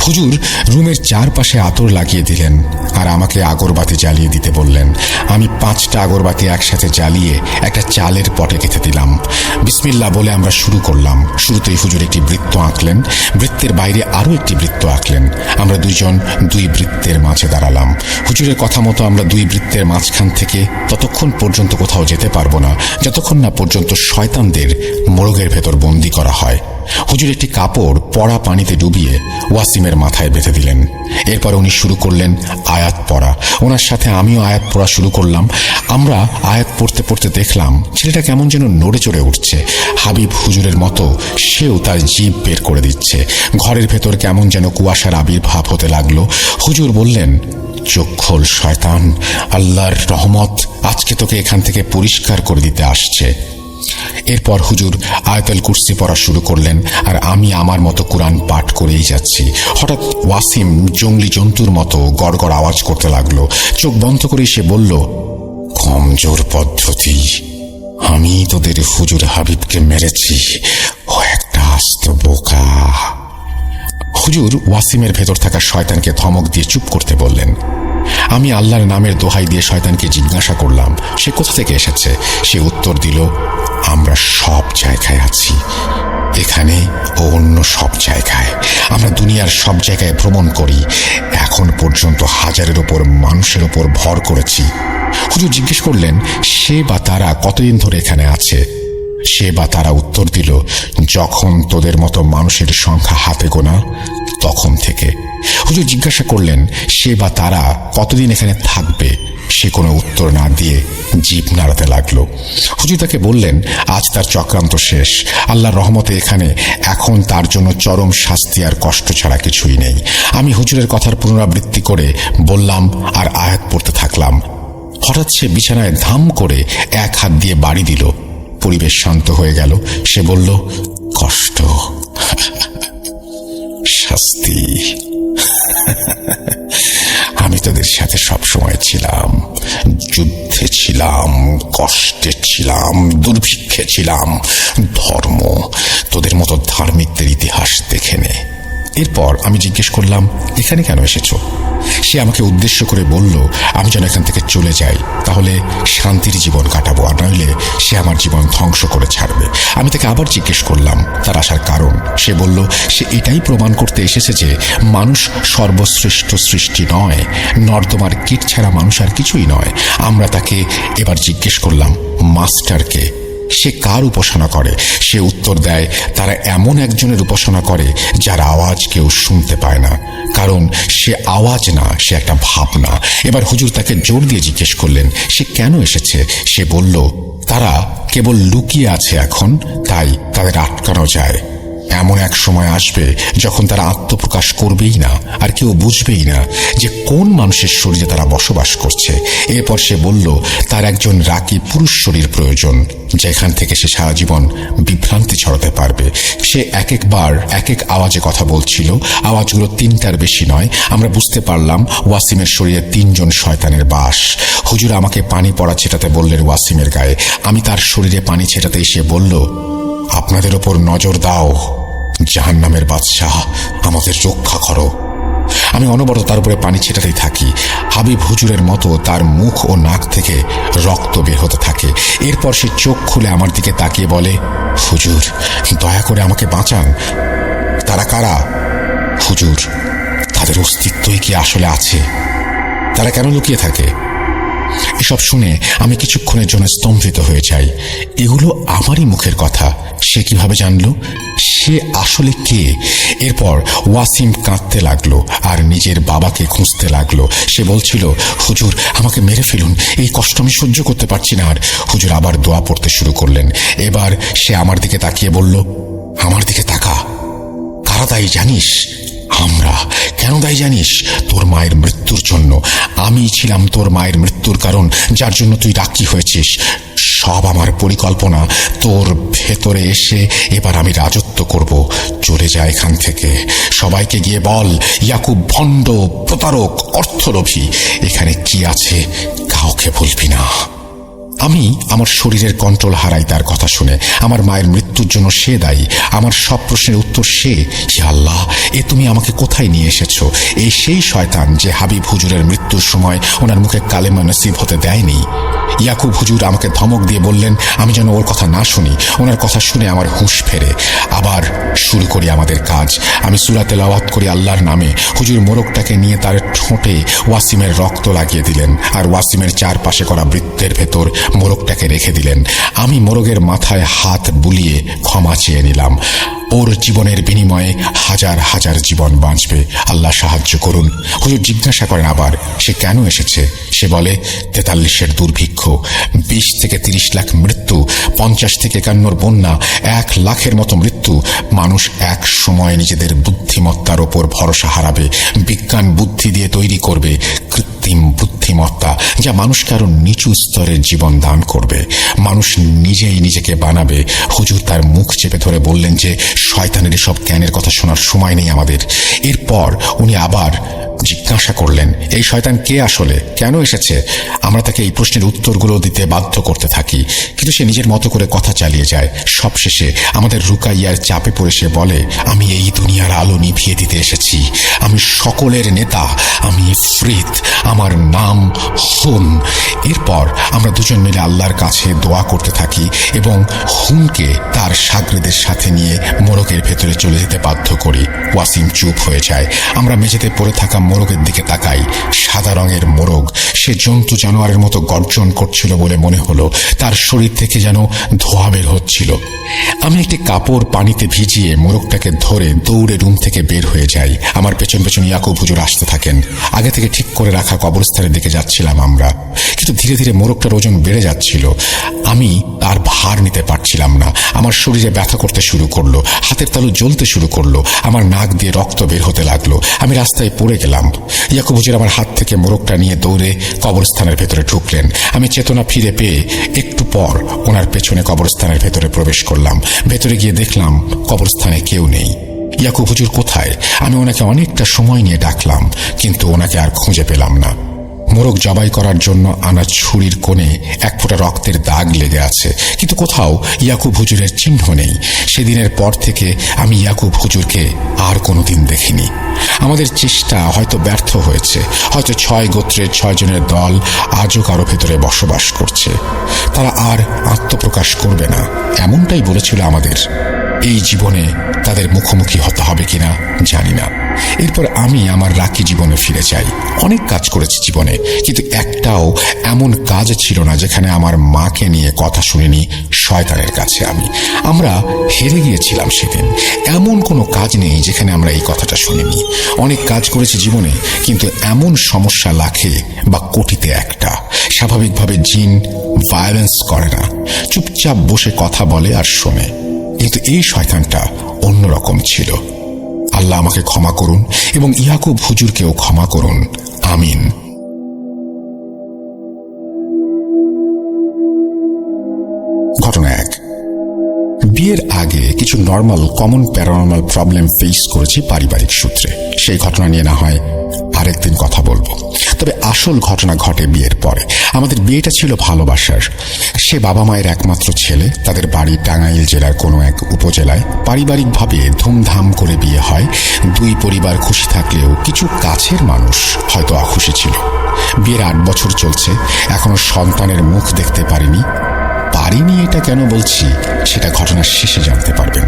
Speaker 2: হুজুর রুমের চারপাশে আতর লাগিয়ে দিলেন আর আমাকে আগরবাতি জ্বালিয়ে দিতে বললেন। আমি 5টা আগরবাতি একসাথে জ্বালিয়ে একটা চালের পটে গেঁথে দিলাম। বিসমিল্লাহ বলে আমরা শুরু করলাম। শুরুতেই হুজুর একটি বৃত্ত আঁকলেন, বৃত্তের বাইরে আরও একটি বৃত্ত আঁকলেন। আমরা দুইজন 2 বৃত্তের মাঝে দাঁড়ালাম। হুজুরের কথা মতো আমরা 2 বৃত্তের মাঝখান থেকে ততক্ষণ পর্যন্ত কোথাও যেতে পারবো না যতক্ষণ না পর্যন্ত শয়তানদের মোড়গের ভেতর বন্দি করা হয়। হুজুর একটি কাপড় পড়া পানিতে ডুবিয়ে ওয়াসিমের মাথায় বেঁধে দিলেন। এরপর উনি শুরু করলেন আয়াত পড়া। ওনার সাথে আমিও আয়াত পড়া শুরু করলাম। আমরা আয়াত পড়তে পড়তে দেখলাম ছেলেটা কেমন যেন নড়ে চড়ে উঠছে। হাবিব হুজুরের মতো সেও তার জিভ বের করে দিচ্ছে। ঘরের ভেতর কেমন যেন কুয়াশার আবির্ভাব হতে লাগলো। হুজুর বললেন, চোখ খোল শয়তান, আল্লাহর রহমত আজকে তোকে এখান থেকে পরিষ্কার করে দিতে আসছে। এরপর হুজুর আয়াতুল কুরসি পড়া শুরু করলেন আর আমি আমার মতো কোরআন পাঠ করেই যাচ্ছি। হঠাৎ ওয়াসিম জঙ্গলি জন্তুর মতো গড়গড় আওয়াজ করতে লাগলো। চোখ বন্ধ করে সে বলল, কমজোর পদ্ধতি, আমি তোদের হুজুর হাবিবকে মেরেছি, ও একটা আস্ত বোকা। হুজুর ওয়াসিমের ভেতর থাকা শয়তানকে ধমক দিয়ে চুপ করতে বললেন। আমি আল্লাহর নামের দোহাই দিয়ে শয়তানকে জিজ্ঞাসা করলাম সে কোথা থেকে এসেছে। সে উত্তর দিল, আমরা সব জায়গায় আছি, এখানে ও অন্য সব জায়গায়। আমরা দুনিয়ার সব জায়গায় ভ্রমণ করি, এখন পর্যন্ত 1000-এর ওপর মানুষের ওপর ভর করেছি। হুজুর জিজ্ঞেস করলেন, সে বা তারা কতদিন ধরে এখানে আছে? সে বা তারা উত্তর দিল, যখন তোদের মতো মানুষের সংখ্যা হাতে গোনা তখন থেকে। হুজুর জিজ্ঞাসা করলেন, সে বা তারা কতদিন এখানে থাকবে? সে কোনো উত্তর না দিয়ে জিভ নাড়াতে লাগলো। হুজুর তাকে বললেন, আজ তার চক্রান্ত শেষ। আল্লাহর রহমতে এখানে এখন তার জন্য চরম শাস্তি আর কষ্ট ছাড়া কিছুই নেই। আমি হুজুরের কথার পুনরাবৃত্তি করে বললাম আর আয়াত পড়তে থাকলাম। হঠাৎ সে বিছানায় ধাম করে এক হাত দিয়ে বাড়ি দিল। পরিবেশ শান্ত হয়ে গেল। সে বলল, কষ্ট, শাস্তি, আমি তোদের সাথে সবসময় ছিলাম, যুদ্ধে ছিলাম, কষ্টে ছিলাম, দুর্ভিক্ষে ছিলাম। ধর্ম, তোদের মতো ধার্মিকদের ইতিহাস দেখে নে। এরপর আমি জিজ্ঞেস করলাম, এখানে কেন এসেছো? সে আমাকে উদ্দেশ্য করে বলল, আমি যেন এখান থেকে চলে যাই, তাহলে শান্তির জীবন কাটাবো, আর নইলে সে আমার জীবন ধ্বংস করে ছাড়বে। আমি তাকে আবার জিজ্ঞেস করলাম তার আসার কারণ। সে বলল, সে এটাই প্রমাণ করতে এসেছে যে মানুষ সর্বশ্রেষ্ঠ সৃষ্টি নয়, নর্দমার কীট ছাড়া মানুষ আর কিছুই নয়। আমরা তাকে এবার জিজ্ঞেস করলাম, মাস্টারকে? সে কার উপাসনা করে? সে উত্তর দেয়, তারা এমন একজনের উপাসনা করে যার আওয়াজ কেউ শুনতে পায় না, কারণ সে আওয়াজ না, সে একটা ভাবনা। এবার হুজুর তাকে জোর দিয়ে জিজ্ঞেস করলেন, সে কেন এসেছে? সে বলল, তারা কেবল লুকিয়ে আছে এখন, তাই তাদের আটকানো যায়। এমন এক সময় আসবে যখন তারা আত্মপ্রকাশ করবেই না, আর কেউ বুঝবেই না যে কোন মানুষের শরীরে তারা বসবাস করছে। এরপর সে বলল, তার একজন রাকি পুরুষ শরীর প্রয়োজন, যেখান থেকে সে সারা জীবন বিভ্রান্তি ছড়াতে পারবে। সে এক একবার এক এক আওয়াজে কথা বলছিল। আওয়াজগুলো 3টার বেশি নয়। আমরা বুঝতে পারলাম ওয়াসিমের শরীরে 3 জন শয়তানের বাস। হুজুর আমাকে পানি পড়া ছেটাতে বললেন ওয়াসিমের গায়ে। আমি তার শরীরে পানি ছেটাতেই সে বলল, আপনাদের ওপর নজর দাও, জাহান্নামের বাদশাহ, আমাদের রক্ষা করো। আমি অনবরত তার উপরে পানি ছেটাতেই থাকি। হাবিব হুজুরের মতো তার মুখ ও নাক থেকে রক্ত বের হতে থাকে। এরপর সে চোখ খুলে আমার দিকে তাকিয়ে বলে, হুজুর, দয়া করে আমাকে বাঁচান। তারা কারা? হুজুর, তাদের অস্তিত্বই কি আসলে আছে? তারা কেন লুকিয়ে থাকে? এসব শুনে আমি কিছুক্ষণের জন্য স্তম্ভিত হয়ে যাই। এগুলো আমারই মুখের কথা। সে কিভাবে জানল? সে আসলে কে? এরপর ওয়াসিম কাঁদতে লাগলো আর নিজের বাবাকে খুঁজতে লাগলো। সে বলছিল, হুজুর, আমাকে মেরে ফেলুন, এই কষ্ট আমি সহ্য করতে পারছি না। আর হুজুর আবার দোয়া পড়তে শুরু করলেন। এবার সে আমার দিকে তাকিয়ে বলল, আমার দিকে তাকা, কারা দায়ী জানিস? আমরা কেন দায়ী জানিস? তোর মায়ের মৃত্যুর জন্য। আমি ছিলাম তোর মায়ের মৃত্যুর কারণ, যার জন্য তুই ডাকি হয়েছিস। সব আমার পরিকল্পনা। তোর ভেতরে এসে এবার আমি রাজত্ব করব। চলে যা এখান থেকে। সবাইকে গিয়ে বল ইয়াকুব ভণ্ড, প্রতারক, অর্থলোভী। এখানে কি আছে কাউকে বলবি না। আমি আমার শরীরের কন্ট্রোল হারাই তার কথা শুনে। আমার মায়ের মৃত্যুর জন্য সে দায়ী। আমার সব প্রশ্নের উত্তর সে। হে আল্লাহ, এ তুমি আমাকে কোথায় নিয়ে এসেছো? এই সেই শয়তান যে হাবিব হুজুরের মৃত্যুর সময় ওনার মুখে কালেমা নসিব হতে দেয়নি। ইয়াকুব হুজুর আমাকে ধমক দিয়ে বললেন আমি যেন ওর কথা না শুনি। ওনার কথা শুনে আমার হুঁশ ফেরে। আবার শুরু করি আমাদের কাজ। আমি সূরা তেলাওয়াত করি আল্লাহর নামে। হুজুর মোরগটাকে নিয়ে তার ঠোঁটে ওয়াসিমের রক্ত লাগিয়ে দিলেন, আর ওয়াসিমের চারপাশে করা বৃত্তের ভেতর মোরগটাকে রেখে দিলেন। আমি মোরগের মাথায় হাত বুলিয়ে ক্ষমা চেয়ে নিলাম। ওর জীবনের বিনিময়ে হাজার হাজার জীবন বাঁচবে, আল্লাহ সাহায্য করুন। হুজুর জিজ্ঞাসা করেন আবার সে কেন এসেছে। সে বলে 43-এর দুর্ভিক্ষ, 20 থেকে 30 লাখ মৃত্যু, 50 থেকে 51 বন্যা, 1 লাখের মতো মৃত্যু। মানুষ এক সময় নিজেদের বুদ্ধিমত্তার ওপর ভরসা হারাবে। বিজ্ঞান বুদ্ধি দিয়ে তৈরি করবে কৃত্রিম বুদ্ধিমত্তা, যা মানুষকে আরো নিচু স্তরের জীবন দান করবে। মানুষ নিজেই নিজেকে বানাবে। হুজুর তার মুখ চেপে ধরে বললেন যে শয়তানের এসব জ্ঞানের কথা শোনার সময় নেই আমাদের। এরপর উনি আবার জিজ্ঞাসা করলেন এই শয়তান কে আসলে, কেন এসেছে? আমরা তাকে এই প্রশ্নের উত্তরগুলো দিতে বাধ্য করতে থাকি, কিন্তু সে নিজের মতো করে কথা চালিয়ে যায়। সবশেষে আমাদের রুকাইয়ার চাপে পড়ে সে বলে আমি এই দুনিয়ার আলো নিভিয়ে দিতে এসেছি। আমি সকলের নেতা, আমি ইফরিত, আমার নাম হুন। এরপর আমরা দুজন মিলে আল্লাহর কাছে দোয়া করতে থাকি এবং হুনকে তার সাগরেদের সাথে নিয়ে মোরগের ভেতরে চলে যেতে বাধ্য করি। ওয়াসিম চুপ হয়ে যায়। আমরা মেঝেতে পড়ে থাকা মোরগের দিকে তাকাই। সাদা রঙের মোরগ। সে জন্তু জানোয়ারের মতো গর্জন করছিল বলে মনে হলো। তার শরীর থেকে যেন ধোঁয়া বের হচ্ছিল। আমি একটি কাপড় পানিতে ভিজিয়ে মোরগটাকে ধরে দৌড়ে রুম থেকে বের হয়ে যাই। আমার পেছন পেছন ইয়াকুব হুজুর আসতে থাকেন। আগে থেকে ঠিক করে রাখা কবরস্থানের দিকে যাচ্ছিলাম আমরা, কিন্তু ধীরে ধীরে মোরগটার ওজন বেড়ে যাচ্ছিল। আমি আর ভার নিতে পারছিলাম না। আমার শরীরে ব্যথা করতে শুরু করলো, হাতের তালু জ্বলতে শুরু করলো, আমার নাক দিয়ে রক্ত বের হতে লাগলো। আমি রাস্তায় পড়ে গেলাম। ইয়াকুব হুজুর আমার হাত থেকে মোরগটা নিয়ে দৌড়ে কবরস্থানের ভেতরে ঢুকলেন। আমি চেতনা ফিরে পেয়ে একটু পর ওনার পেছনে কবরস্থানের ভেতরে প্রবেশ করলাম। ভেতরে গিয়ে দেখলাম কবরস্থানে কেউ নেই। ইয়াকুব হুজুর কোথায়? আমি ওনাকে অনেকটা সময় নিয়ে ডাকলাম, কিন্তু ওনাকে আর খুঁজে পেলাম না। মোরগ জবাই করার জন্য আনা ছুরির কোণে এক ফোঁটা রক্তের দাগ লেগে আছে, কিন্তু কোথাও ইয়াকুব হুজুরের চিহ্ন নেই। সেদিনের পর থেকে আমি ইয়াকুব হুজুরকে আর কোনোদিন দেখিনি। আমাদের চেষ্টা হয়তো ব্যর্থ হয়েছে। হয়তো 6 গোত্রের 6 জনের দল আজও কারো ভেতরে বসবাস করছে। তারা আর আত্মপ্রকাশ করবে না, এমনটাই বলেছিল আমাদের। এই জীবনে তাদের মুখোমুখি হতে হবে কিনা জানি না। এরপর আমি আমার রাকি জীবনে ফিরে যাই। অনেক কাজ করেছি জীবনে, কিন্তু একটাও এমন কাজ ছিল না যেখানে আমার মাকে নিয়ে কথা শুনিনি শয়তানের কাছে। আমরা হেরে গিয়েছিলাম সেদিন। এমন কোনো কাজ নেই যেখানে আমরা এই কথাটা শুনিনি। অনেক কাজ করেছি জীবনে, কিন্তু এমন সমস্যা লাখে বা কোটিতে একটা। স্বাভাবিকভাবে জিন ভায়োলেন্স করে না, চুপচাপ বসে কথা বলে আর শোনে। কিন্তু এই শয়তানটা অন্যরকম ছিল। আল্লাহ আমাকে ক্ষমা করুন এবং ইয়াকুব হুজুরকেও ক্ষমা করুন, আমিন। ঘটনা 1। বিয়ের আগে কিছু normal common paranormal problem face করেছি পারিবারিক সূত্রে। সেই ঘটনা নিয়ে না হয় আরেকদিন কথা বলবো। তবে আসল ঘটনা ঘটে বিয়ের পরে। আমাদের বিয়েটা ছিল ভালোবাসার। সে বাবা মায়ের একমাত্র ছেলে। তাদের বাড়ি টাঙ্গাইল জেলার কোনো এক উপজেলায়। পারিবারিকভাবে ধুমধাম করে বিয়ে হয়। 2 পরিবার খুশি থাকলেও কিছু কাছের মানুষ হয়তো অখুশি ছিল। বিয়ের 8 বছর চলছে, এখনো সন্তানের মুখ দেখতে পারিনি। এটা কেন বলছি সেটা ঘটনার শেষে জানতে পারবেন।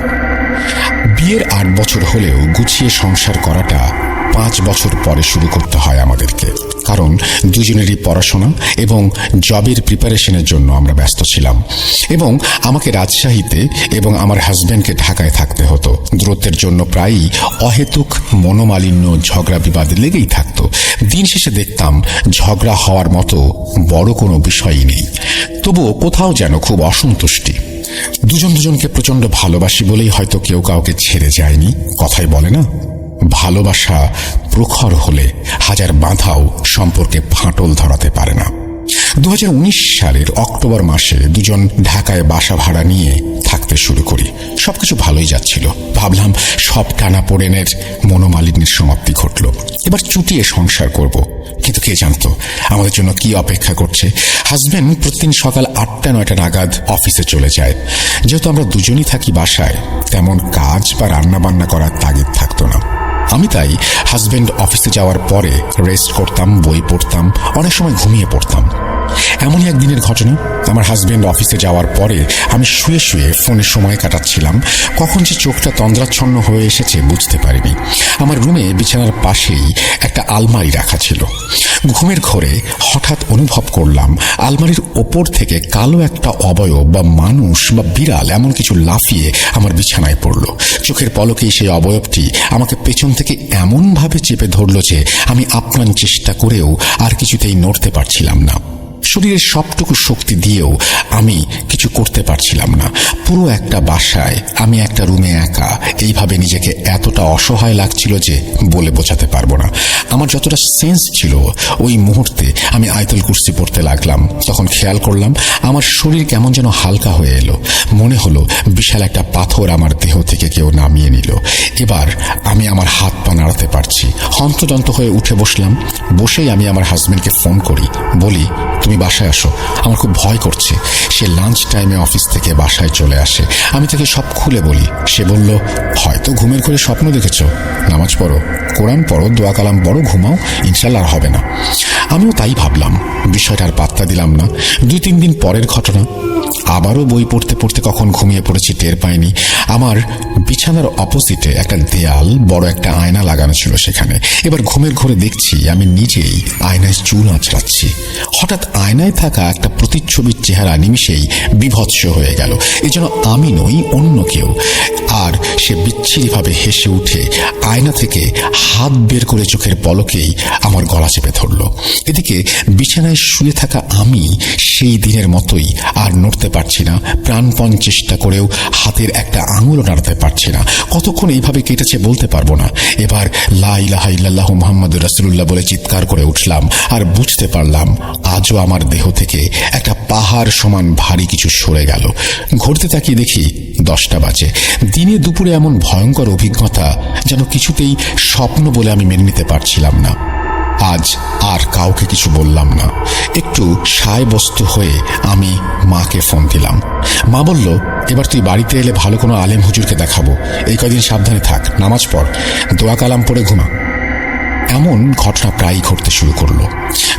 Speaker 2: বিয়ের 8 বছর হলেও গুছিয়ে সংসার করাটা 5 বছর পরে শুরু করতে হয় আমাদেরকে। কারণ দুজনেরই পড়াশোনা এবং জবের প্রিপারেশনের জন্য আমরা ব্যস্ত ছিলাম, এবং আমাকে রাজশাহীতে এবং আমার হাজব্যান্ডকে ঢাকায় থাকতে হতো। দূরত্বের জন্য প্রায়ই অহেতুক মনোমালিন্য, ঝগড়া বিবাদ লেগেই থাকতো। দিন শেষে দেখতাম ঝগড়া হওয়ার মতো বড় কোনো বিষয়ই নেই, তবুও কোথাও যেন খুব অসন্তুষ্টি। দুজনকে প্রচন্ড ভালোবাসি বলেই হয়তো কেউ কাউকে ছেড়ে যায়নি। কথাই বলে না, ভালোবাসা প্রখর হলে হাজার বাঁধাও সম্পর্কে ফাটল ধরাতে পারে না। 2019 সালের অক্টোবর মাসে দুজন ঢাকায় বাসা ভাড়া নিয়ে থাকতে শুরু করি। সবকিছু ভালোই যাচ্ছিল। ভাবলাম সব টানাপোড়েনের মনোমালিন্যের সমাপ্তি ঘটল, এবার চুটিয়ে সংসার করব। কিন্তু কে জানতো আমাদের জন্য কি অপেক্ষা করছে। হাজবেন্ড প্রতিদিন সকাল 8টা-9টা নাগাদ অফিসে চলে যায়। যেহেতু আমরা দুজনই থাকি বাসায়, তেমন কাজ বা রান্নাবান্না করার তাগিদ থাকতো না। আমি তাই হাজবেন্ড অফিসে যাওয়ার পরে রেস্ট করতাম, বই পড়তাম, অনেক সময় ঘুমিয়ে পড়তাম। এমনই একদিনের ঘটনা, আমার হাজবেন্ড অফিসে যাওয়ার পরে আমি শুয়ে শুয়ে ফোনে সময় কাটাচ্ছিলাম। কখন যে চোখটা তন্দ্রাচ্ছন্ন হয়ে এসেছে বুঝতে পারিনি। আমার রুমে বিছানার পাশেই একটা আলমারি রাখা ছিল। ঘুমের ঘোরে হঠাৎ অনুভব করলাম আলমারির ওপর থেকে কালো একটা অবয়ব বা মানুষ বা বিড়াল এমন কিছু লাফিয়ে আমার বিছানায় পড়ল। চোখের পলকেই সেই অবয়বটি আমাকে পেছন থেকে এমনভাবে চেপে ধরল যে আমি আপ্রাণ চেষ্টা করেও আর কিছুতেই নড়তে পারছিলাম না। শরীরের সবটুকু শক্তি দিয়েও আমি কিছু করতে পারছিলাম না। পুরো একটা বাসায় আমি একটা রুমে একা, এইভাবে নিজেকে এতটা অসহায় লাগছিল যে বলে বোঝাতে পারবো না। আমার যতটা সেন্স ছিল ওই মুহূর্তে আমি আয়াতুল কুরসি পড়তে লাগলাম। তখন খেয়াল করলাম আমার শরীর কেমন যেন হালকা হয়ে এলো। মনে হলো বিশাল একটা পাথর আমার দেহ থেকে কেউ নামিয়ে নিল। এবার আমি আমার হাত পা নাড়াতে পারছি। হন্তদন্ত হয়ে উঠে বসলাম। বসেই আমি আমার হাজবেন্ডকে ফোন করি, বলি তুমি বাসায় আসো, আমার খুব ভয় করছে। সে লাঞ্চ টাইমে অফিস থেকে বাসায় চলে আসে। আমি তাকে সব খুলে বলি। সে বলল, হয়তো ঘুমের ঘরে স্বপ্ন দেখেছ, নামাজ পড়ো, কোরআন পড়ো, দোয়া কালাম পড়ো, ঘুমাও, ইনশাল্লাহ আর হবে না। আমিও তাই ভাবলাম, বিষয়টার পাত্তা দিলাম না। 2-3 দিন পরের ঘটনা, আবারও বই পড়তে পড়তে কখন ঘুমিয়ে পড়েছি টের পাইনি। আমার বিছানার অপোজিটে একটা দেয়াল, বড় একটা আয়না লাগানো ছিল সেখানে। এবার ঘুমের ঘরে দেখছি আমি নিজেই আয়নায় চুল আঁচড়াচ্ছি। হঠাৎ আয়নায় থাকা একটা প্রতিচ্ছবির চেহারা নিমিষেই বিভৎস হয়ে গেল। এই জন্য আমি নই, অন্য কেউ। আর সে বিচ্ছিরিভাবে হেসে উঠে আয়না থেকে হাত বের করে চোখের পলকেই আমার গলা চেপে ধরল। এদিকে বিছানায় শুয়ে থাকা আমি সেই দিনের মতোই আর নড়তে পারছি না। প্রাণপণ চেষ্টা করেও হাতের একটা আঙুলও নাড়াতে পারছি না। কতক্ষণ এইভাবে কেটেছে বলতে পারবো না। এবার লা ইলাহা ইল্লাল্লাহু মুহাম্মাদুর রাসূলুল্লাহ বলে চিৎকার করে উঠলাম। আর বুঝতে পারলাম আজও আমার দেহ থেকে একটা পাহাড় সমান ভারী কিছু সরে গেল। ঘুরতে তাকিয়ে দেখি 10টা বাজে। দিনে দুপুরে এমন ভয়ঙ্কর অভিজ্ঞতা যেন কিছুতেই স্বপ্ন বলে আমি মেনে নিতে পারছিলাম না। আজ আর কাউকে কিছু বললাম না। একটু সায়বস্তু হয়ে আমি মাকে ফোন দিলাম। মা বলল, এবার তুই বাড়িতে এলে ভালো কোনো আলেম হুজুরকে দেখাবো, এই কদিন সাবধানে থাক, নামাজ পড়, দোয়া কালাম পড়ে ঘুমা। এমন ঘটনা প্রায়ই ঘটতে শুরু করলো।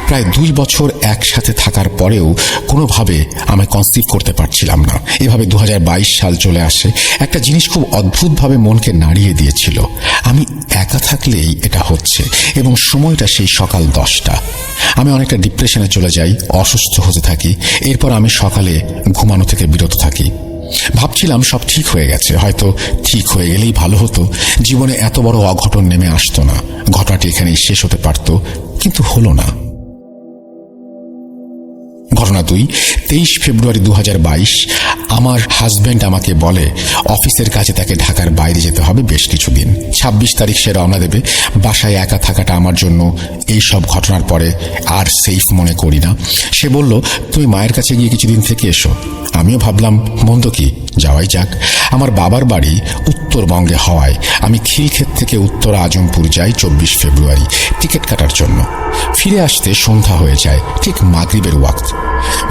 Speaker 2: প্রায় 2 বছর একসাথে থাকার পরেও কোনোভাবে আমি কনসিভ করতে পারছিলাম না। এভাবে 2022 সাল চলে আসে। একটা জিনিস খুব অদ্ভুতভাবে মনকে নাড়িয়ে দিয়েছিল। আমি একা থাকলেই এটা হচ্ছে, এবং সময়টা সেই সকাল 10টা। আমি অনেকটা ডিপ্রেশনে চলে যাই, অসুস্থ হতে থাকি। এরপর আমি সকালে ঘুমানো থেকে বিরত থাকি। ভাবছিলাম সব ঠিক হয়ে গেছে, হয়তো ঠিক হয়ে গেলেই ভালো হতো, জীবনে এত বড় অঘটন নেমে আসতো না, ঘটনাটি এখানেই শেষ হতে পারত, কিন্তু হলো না। ঘটনা 2, 23 ফেব্রুয়ারি 2022। আমার হাজবেন্ড আমাকে বলে অফিসের কাজে তাকে ঢাকার বাইরে যেতে হবে বেশ কিছুদিন। 26 তারিখ সে রওনা দেবে। বাসায় একা থাকাটা আমার জন্য এই সব ঘটনার পরে আর সেফ মনে করি না। সে বলল, তুমি মায়ের কাছে গিয়ে কিছুদিন থেকে এসো। আমিও ভাবলাম মন্দ কি, যাওয়াই যাক। আমার বাবার বাড়ি উত্তরবঙ্গে হওয়ায় আমি খিলক্ষেত থেকে উত্তর আজমপুর যাই 24 ফেব্রুয়ারি টিকিট কাটার জন্য। ফিরে আসতে সন্ধ্যা হয়ে যায়, ঠিক মাগরিবের ওয়াক্ত।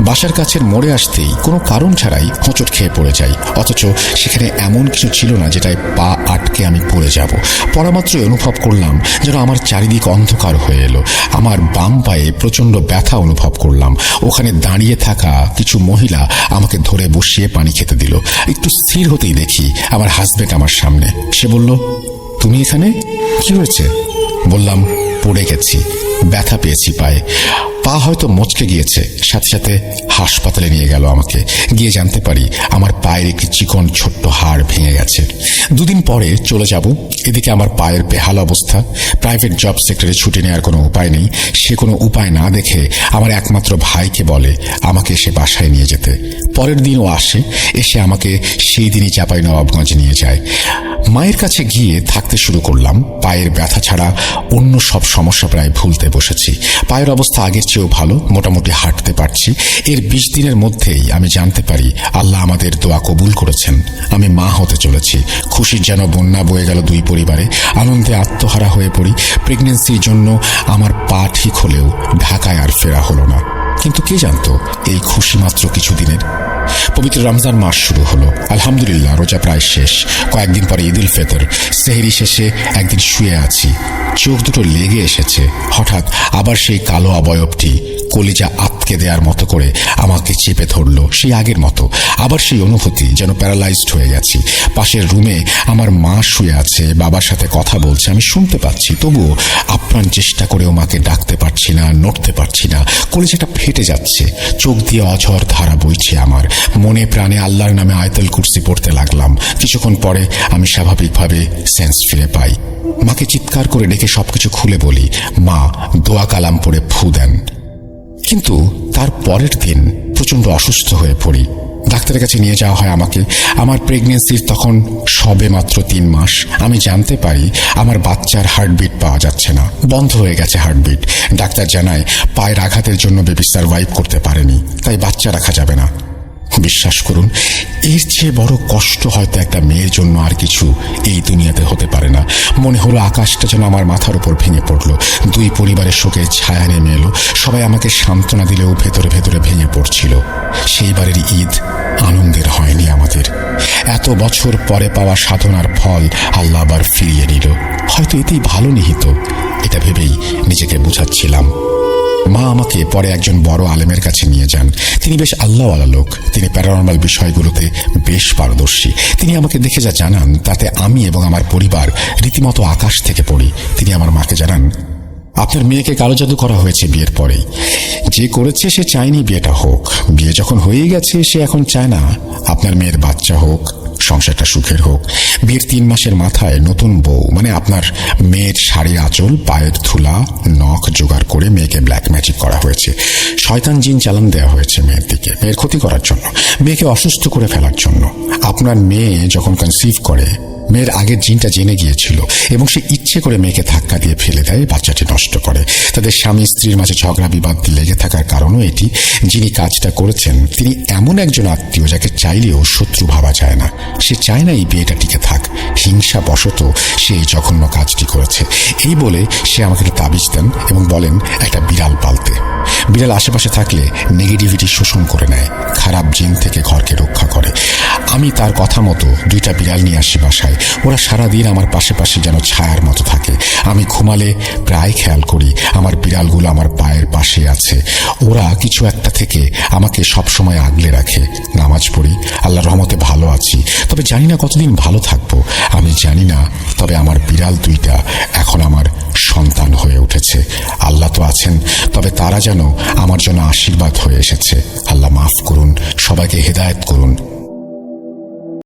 Speaker 2: বাসার কাছের মোড়ে আসতেই কোনো কারণ ছাড়াই হোঁচট খেয়ে পড়ে যাই, অথচ সেখানে এমন কিছু ছিল না যেটায় পা আটকে আমি পড়ে যাব। পরামাত্রই অনুভব করলাম যেন আমার চারিদিক অন্ধকার হয়ে এলো। আমার বাম পায়ে প্রচণ্ড ব্যথা অনুভব করলাম। ওখানে দাঁড়িয়ে থাকা কিছু মহিলা আমাকে ধরে বসিয়ে পানি খেতে দিল। একটু স্থির হতেই দেখি আমার হাজবেন্ড আমার সামনে। সে বলল, তুমি এখানে, কি হয়েছে? বললাম, পড়ে গেছি, ব্যথা পেয়েছি পায়ে, পা হয়তো মচকে গিয়েছে। সাথে সাথে হাসপাতালে নিয়ে গেল আমাকে। গিয়ে জানতে পারি আমার পায়ের একটি চিকন ছোট্ট হাড় ভেঙে গেছে। 2 দিন পরে চলে যাব। এদিকে আমার পায়ের বেহাল অবস্থা। প্রাইভেট জব সেক্টরে ছুটি নেওয়ার কোনো উপায় নেই। সে কোনো উপায় না দেখে আমার একমাত্র ভাইকে বলে আমাকে সে বাসায় নিয়ে যেতে। পরের দিন ও আসে, এসে আমাকে সেই দিনই চাঁপাইনবাবগঞ্জ নিয়ে যায়। মায়ের কাছে গিয়ে থাকতে শুরু করলাম। পায়ের ব্যথা ছাড়া অন্য সব সমস্যা প্রায় ভুলতে বসেছি। পায়ের অবস্থা আগের চেয়েও ভালো, মোটামুটি হাঁটতে পারছি। এর 20 দিনের মধ্যেই আমি জানতে পারি আল্লাহ আমাদের দোয়া কবুল করেছেন। আমি মা হতে চলেছি। খুশির যেন বন্যা বয়ে গেল দুই পরিবারে। আনন্দে আত্মহারা হয়ে পড়ি। প্রেগনেন্সির জন্য আমার পা ঠিক হলেও ঢাকায় আর ফেরা হলো না। কিন্তু কে জানতো এই খুশি মাত্র কিছুদিনের। পবিত্র রমজান মাস শুরু হলো। আলহামদুলিল্লাহ, রোজা প্রায় শেষ। কয়েকদিন পরে ঈদুল ফিতর। সেহরি শেষে একদিন শুয়ে আছি, চোখ দুটো লেগে এসেছে। হঠাৎ আবার সেই কালো অবয়বটি কলিজা আটকে দেওয়ার মতো করে আমাকে চেপে ধরলো, সেই আগের মতো। আবার সেই অনুভূতি যেন প্যারালাইজড হয়ে গেছি। পাশের রুমে আমার মা শুয়ে আছে, বাবার সাথে কথা বলছে, আমি শুনতে পাচ্ছি। তবুও আপ্রাণ চেষ্টা করেও মাকে ডাকতে পারছি না, নড়তে পারছি না। কলিজাটা ফেটে যাচ্ছে, চোখ দিয়ে অঝর ধারা বইছে আমার। মনে প্রাণে আল্লাহর নামে আয়াতুল কুরসি পড়তে লাগলাম। কিছুক্ষণ পরে আমি স্বাভাবিকভাবে সেন্স ফিরে পাই। মাকে চিৎকার করে ডেকে সবকিছু খুলে বলি। মা দোয়া কালাম পড়ে ফু দেন। কিন্তু তার পরের দিন প্রচণ্ড অসুস্থ হয়ে পড়ি। ডাক্তারের কাছে নিয়ে যাওয়া হয় আমাকে। আমার প্রেগনেন্সির তখন সবে মাত্র 3 মাস। আমি জানতে পারি আমার বাচ্চার হার্টবিট পাওয়া যাচ্ছে না, বন্ধ হয়ে গেছে হার্টবিট। ডাক্তার জানায় পায়ের আঘাতের জন্য বেবি সারভাইভ করতে পারেনি, তাই বাচ্চা রাখা যাবে না। বিশ্বাস করুন, এর চেয়ে বড় কষ্ট হয়তো একটা মেয়ের জন্য আর কিছু এই দুনিয়াতে হতে পারে না। মনে হলো আকাশটা যেন আমার মাথার উপর ভেঙে পড়লো। দুই পরিবারের শোকের ছায়া নেমে এলো। সবাই আমাকে সান্ত্বনা দিলেও ভেতরে ভেতরে ভেঙে পড়ছিল। সেইবারের ঈদ আনন্দের হয়নি আমাদের। এত বছর পরে পাওয়া সাধনার ফল আল্লাহ আবার ফিরিয়ে নিল। হয়তো এতেই ভালো নিহিত, এটা ভেবেই নিজেকে বুঝাচ্ছিলাম। মা আমাকে পরে একজন বড় আলেমের কাছে নিয়ে যান। তিনি বেশ আল্লাহওয়ালা লোক। তিনি প্যারানর্মাল বিষয়গুলোতে বেশ পারদর্শী। তিনি আমাকে দেখে যা জানান তাতে আমি এবং আমার পরিবার রীতিমতো আকাশ থেকে পড়ি। তিনি আমার মাকে জানান, আপনার মেয়েকে কালো জাদু করা হয়েছে বিয়ের পরেই। যে করেছে সে চায়নি বিয়েটা হোক। বিয়ে যখন হয়ে গেছে সে এখন চায় না আপনার মেয়ের বাচ্চা হোক, সংসারটা সুখের হোক। বিয়ের 3 মাসের মাথায় নতুন বউ মানে আপনার মেয়ের শাড়ির আঁচল, পায়ের ধুলা, নখ জোগাড় করে মেয়েকে ব্ল্যাক ম্যাজিক করা হয়েছে। শয়তান জিন চালান দেওয়া হয়েছে মেয়ের দিকে, মেয়ের ক্ষতি করার জন্য, মেয়েকে অসুস্থ করে ফেলার জন্য। আপনার মেয়ে যখন কনসিভ করে মেয়ের আগের জিনটা জেনে গিয়েছিল এবং সে ইচ্ছে করে মেয়েকে ধাক্কা দিয়ে ফেলে দেয়, বাচ্চাটি নষ্ট করে। তাদের স্বামী স্ত্রীর মাঝে ঝগড়া বিবাদ লেগে থাকার কারণও এটি। যিনি কাজটা করেছেন তিনি এমন একজন আত্মীয় যাকে চাইলেও শত্রু ভাবা যায় না। সে চায় না এই বিয়েটা টিকে থাক। হিংসা বশত সে এই জঘন্য কাজটি করেছে। এই বলে সে আমাকে একটা তাবিজ দেন এবং বলেন একটা বিড়াল পালতে। বিড়াল আশেপাশে থাকলে নেগেটিভিটি শোষণ করে নেয়, খারাপ জিন থেকে ঘরকে রক্ষা করে। আমি তার কথা মতো 2টা বিড়াল নিয়ে আসি বাসায়। ওরা সারাদিন আমার পাশে পাশে যেন ছায়ার মতো থাকে। আমি ঘুমালে প্রায় খেয়াল করি আমার বিড়ালগুলো আমার পায়ের পাশে আছে। ওরা কিছু একটা থেকে আমাকে সবসময় আগলে রাখে। নামাজ পড়ি, আল্লাহর রহমতে ভালো আছি। তবে জানি না কতদিন ভালো থাকবো, আমি জানি না। তবে আমার বিড়াল 2টা এখন আমার সন্তান হয়ে উঠেছে। আল্লাহ তো আছেন, তবে তারা যেন আমার জন্য আশীর্বাদ হয়ে এসেছে। আল্লাহ মাফ করুন, সবাইকে হেদায়েত করুন।